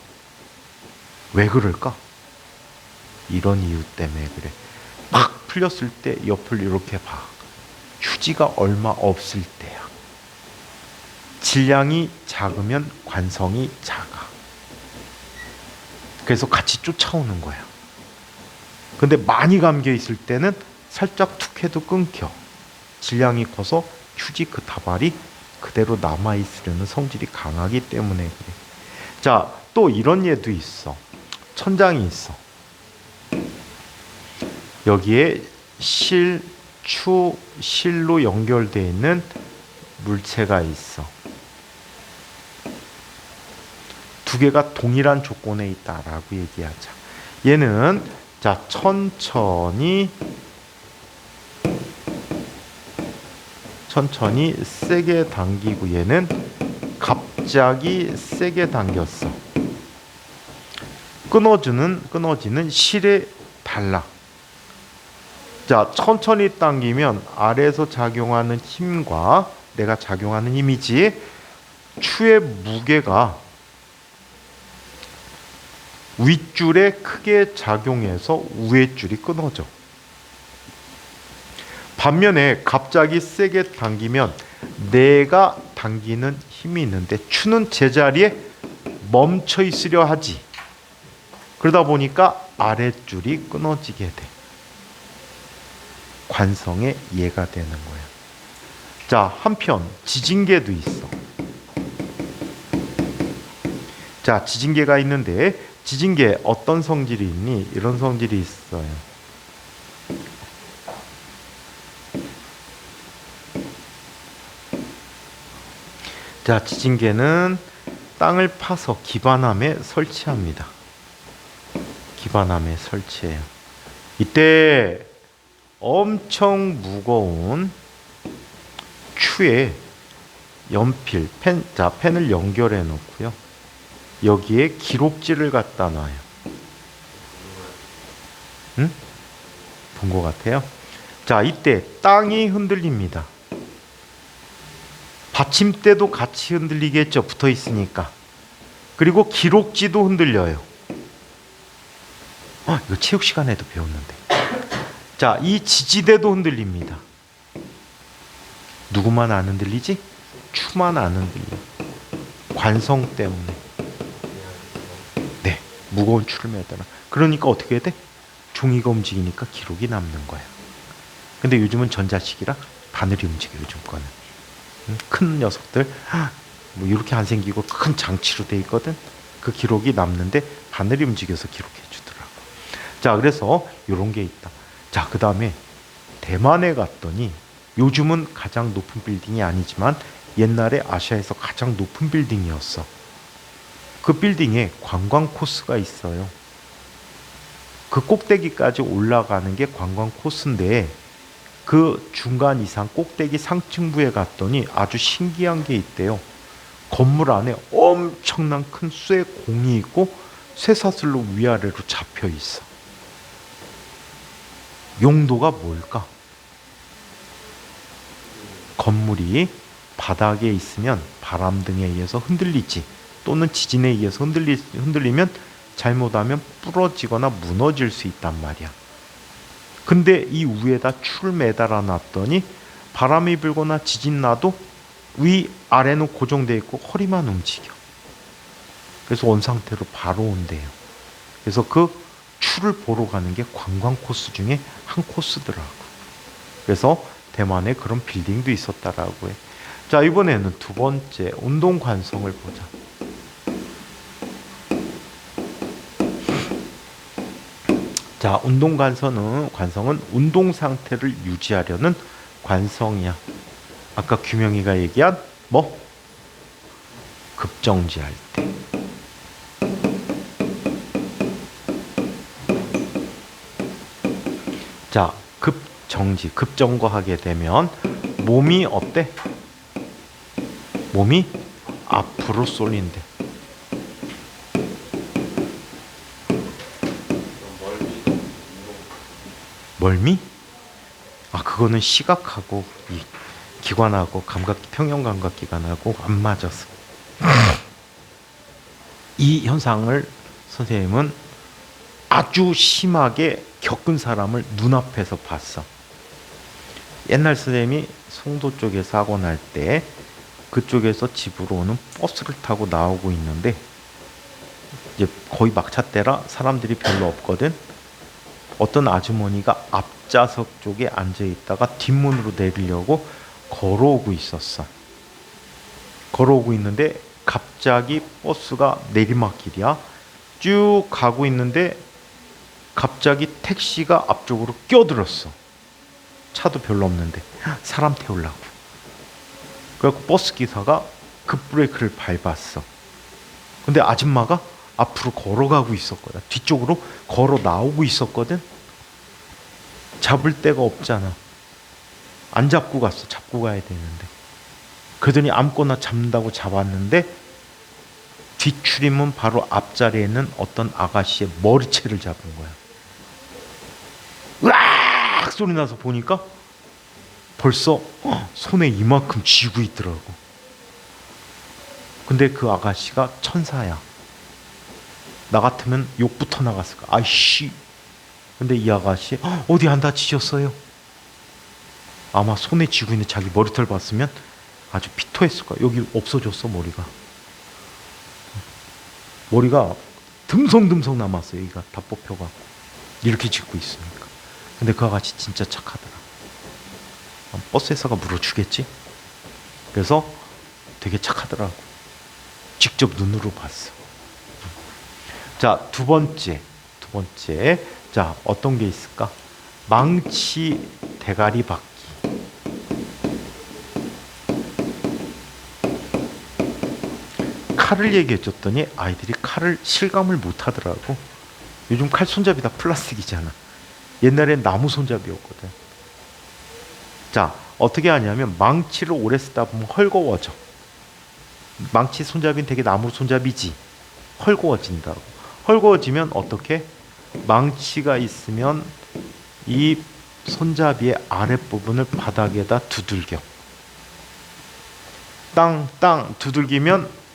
왜 그럴까? 이런 이유 때문에 그래. 막 풀렸을 때 옆을 이렇게 봐. 휴지가 얼마 없을 때야. 질량이 작으면 관성이 작아. 그래서 같이 쫓아오는 거야. 근데 많이 감겨 있을 때는 살짝 툭 해도 끊겨. 질량이 커서 휴지 그 다발이 그대로 남아있으려는 성질이 강하기 때문에 그래. 자, 또 이런 예도 있어. 천장이 있어. 여기에 실로 연결되어 있는 물체가 있어. 두 개가 동일한 조건에 있다라고 얘기하자. 얘는 자 천천히 세게 당기고 얘는 갑자기 세게 당겼어. 끊어지는 실에 달라. 자, 천천히 당기면 아래에서 작용하는 힘과 내가 작용하는 힘이지 추의 무게가 윗줄에 크게 작용해서 위에 줄이 끊어져. 반면에 갑자기 세게 당기면 내가 당기는 힘이 있는데 추는 제자리에 멈춰 있으려 하지. 그러다 보니까 아랫줄이 끊어지게 돼. 관성의 예가 되는 거야. 자, 한편 지진계도 있어. 자, 지진계가 있는데 지진계 어떤 성질이 있니? 이런 성질이 있어요. 자, 지진계는 땅을 파서 기반함에 설치합니다. 기반함에 설치해요. 이때 엄청 무거운 추에 연필, 펜을 연결해 놓고요. 여기에 기록지를 갖다 놔요. 응? 본 것 같아요. 자, 이때 땅이 흔들립니다. 받침대도 같이 흔들리겠죠. 붙어 있으니까. 그리고 기록지도 흔들려요. 이거 체육 시간에도 배웠는데. 자, 이 지지대도 흔들립니다. 누구만 안 흔들리지? 추만 안 흔들려. 관성 때문에. 네, 무거운 추를 매달아. 그러니까 어떻게 해야 돼? 종이가 움직이니까 기록이 남는 거야. 근데 요즘은 전자식이라 바늘이 움직여. 요즘 거는 큰 녀석들 뭐 이렇게 안 생기고 큰 장치로 돼 있거든. 그 기록이 남는데 바늘이 움직여서 기록해 주더라고. 자, 그래서 이런 게 있다. 자, 그 다음에 대만에 갔더니 요즘은 가장 높은 빌딩이 아니지만 옛날에 아시아에서 가장 높은 빌딩이었어. 그 빌딩에 관광 코스가 있어요. 그 꼭대기까지 올라가는 게 관광 코스인데 그 중간 이상 꼭대기 상층부에 갔더니 아주 신기한 게 있대요. 건물 안에 엄청난 큰 쇠 공이 있고 쇠사슬로 위아래로 잡혀 있어. 용도가 뭘까? 건물이 바닥에 있으면 바람 등에 의해서 흔들리지, 또는 지진에 의해서 흔들리면 잘못하면 부러지거나 무너질 수 있단 말이야. 근데 이 위에다 추를 매달아 놨더니 바람이 불거나 지진 나도 위 아래는 고정되어 있고 허리만 움직여. 그래서 원상태로 바로 온대요. 그래서 그 추를 보러 가는 게 관광 코스 중에 한 코스더라고. 그래서 대만에 그런 빌딩도 있었다라고 해. 자, 이번에는 두 번째 운동 관성을 보자. 자, 운동 관성은 운동 상태를 유지하려는 관성이야. 아까 규명이가 얘기한 급정지할 때. 자, 급정거하게 되면 몸이 어때? 몸이 앞으로 쏠린대. 멀미? 그거는 시각하고 이 기관하고 평형 감각기관하고 안 맞아서. 이 현상을 선생님은 아주 심하게 겪은 사람을 눈앞에서 봤어. 옛날 선생님이 송도 쪽에 사고 날 때 그쪽에서 집으로 오는 버스를 타고 나오고 있는데 이제 거의 막차 때라 사람들이 별로 없거든. 어떤 아주머니가 앞좌석 쪽에 앉아 있다가 뒷문으로 내리려고 걸어오고 있었어. 걸어오고 있는데 갑자기 버스가 내리막길이야. 쭉 가고 있는데 갑자기 택시가 앞쪽으로 끼어들었어. 차도 별로 없는데 사람 태우려고. 그래서 버스 기사가 급브레이크를 밟았어. 근데 아줌마가 앞으로 걸어가고 있었거든. 뒤쪽으로 걸어 나오고 있었거든. 잡을 데가 없잖아. 안 잡고 갔어. 잡고 가야 되는데. 그러더니 아무거나 잡는다고 잡았는데 뒷출임은 바로 앞자리에 있는 어떤 아가씨의 머리채를 잡은 거야. 으악 소리 나서 보니까 벌써 손에 이만큼 쥐고 있더라고. 근데 그 아가씨가 천사야. 나 같으면 욕부터 나갔을 거야. 아이씨. 근데 이 아가씨 어디 안 다치셨어요? 아마 손에 쥐고 있는 자기 머리털 봤으면 아주 피토했을 거야. 여기 없어졌어 머리가. 머리가 듬성듬성 남았어요. 여기가 다 뽑혀갖고 이렇게 짚고 있으니까. 근데 그 아가씨 진짜 착하더라. 버스에서가 물어주겠지. 그래서 되게 착하더라고. 직접 눈으로 봤어. 자, 두 번째. 자, 어떤 게 있을까? 망치 대가리 받기. 칼을 얘기해줬더니 아이들이 칼을 실감을 못 하더라고. 요즘 칼 손잡이 다 플라스틱이잖아. 옛날엔 나무 손잡이였거든. 자, 어떻게 하냐면 망치를 오래 쓰다 보면 헐거워져. 망치 손잡이는 되게 나무 손잡이지. 헐거워진다고. 헐거워지면 어떻게? 망치가 있으면 이 손잡이의 아랫부분을 바닥에다 두들겨. 땅 두들기면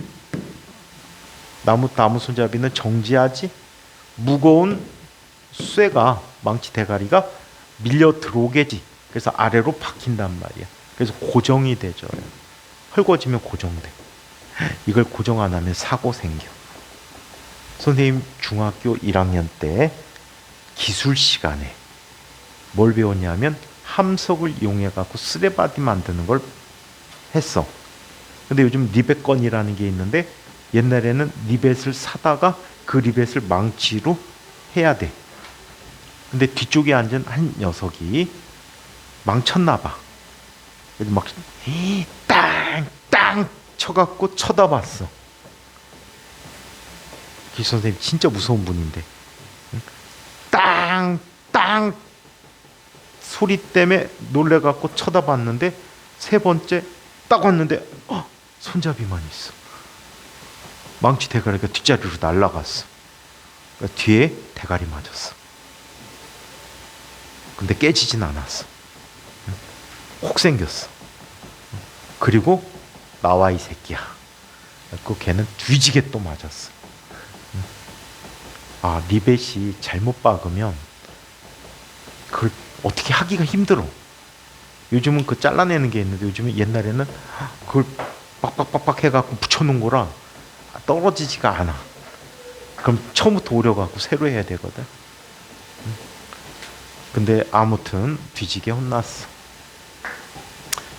나무 손잡이는 정지하지. 무거운 쇠가 망치 대가리가 밀려 들어오겠지. 그래서 아래로 박힌단 말이야. 그래서 고정이 되죠. 헐거워지면 고정돼. 이걸 고정 안 하면 사고 생겨. 선생님 중학교 1학년 때 기술 시간에 뭘 배웠냐면 함석을 이용해 갖고 쓰레바디 만드는 걸 했어. 근데 요즘 리벳건이라는 게 있는데 옛날에는 리벳을 사다가 그 리벳을 망치로 해야 돼. 근데 뒤쪽에 앉은 한 녀석이 망쳤나 봐. 그래서 막 땅 쳐갖고 쳐다봤어. 기술 선생님 진짜 무서운 분인데 땅 소리 때문에 놀래갖고 쳐다봤는데 세 번째 딱 왔는데 손잡이만 있어. 망치 대가리가 뒷자리로 날아갔어. 그러니까 뒤에 대가리 맞았어. 근데 깨지진 않았어. 혹 생겼어. 그리고 나와 이 새끼야. 그 걔는 뒤지게 또 맞았어. 아, 리벳이 잘못 박으면 그걸 어떻게 하기가 힘들어. 요즘은 그 잘라내는 게 있는데 요즘은 옛날에는 그걸 빡빡빡빡 해갖고 붙여놓은 거라 떨어지지가 않아. 그럼 처음부터 오려갖고 새로 해야 되거든. 근데 아무튼 뒤지게 혼났어.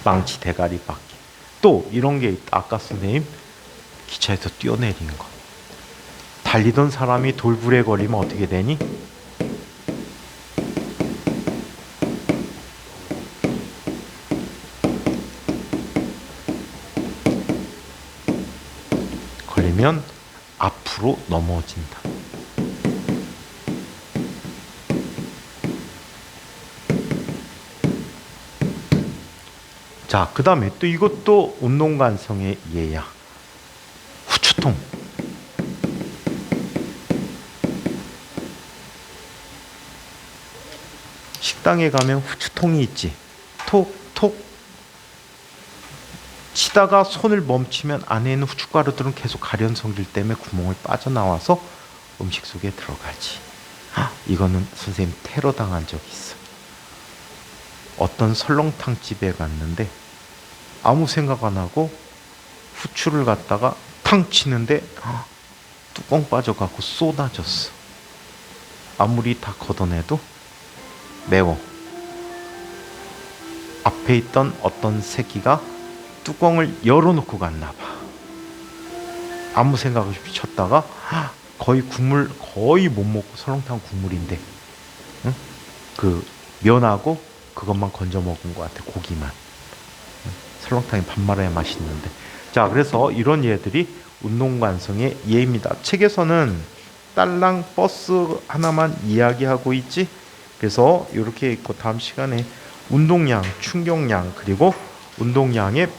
망치 대가리 받기. 또 이런 게 있다. 아까 선생님 기차에서 뛰어내린 거. 달리던 사람이 돌불에 걸리면 어떻게 되니? 걸리면 앞으로 넘어진다. 자, 그 다음에 또 이것도 운동관성의 예야. 후추통. 식당에 가면 후추통이 있지. 톡톡 치다가 손을 멈추면 안에 있는 후춧가루들은 계속 가련성질 때문에 구멍을 빠져나와서 음식 속에 들어가지. 이거는 선생님 테러 당한 적 있어. 어떤 설렁탕 집에 갔는데 아무 생각 안 하고 후추를 갖다가 탕 치는데 뚜껑 빠져갖고 쏟아졌어. 아무리 다 걷어내도 매워. 앞에 있던 어떤 새끼가 뚜껑을 열어놓고 갔나 봐. 아무 생각 없이 쳤다가 거의 국물 거의 못 먹고 설렁탕 국물인데 응? 그 면하고 그것만 건져 먹은 것 같아. 고기만. 설렁탕이 밥 말아야 맛있는데. 자, 그래서 이런 예들이 운동관성의 예입니다. 책에서는 딸랑 버스 하나만 이야기하고 있지. 그래서 이렇게 있고 다음 시간에 운동량, 충격량, 그리고 운동량의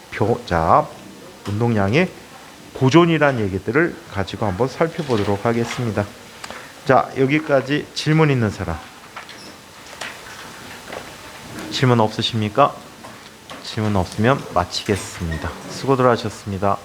운동량의 보존이란 얘기들을 가지고 한번 살펴보도록 하겠습니다. 자, 여기까지 질문 있는 사람. 질문 없으십니까? 질문 없으면 마치겠습니다. 수고들 하셨습니다.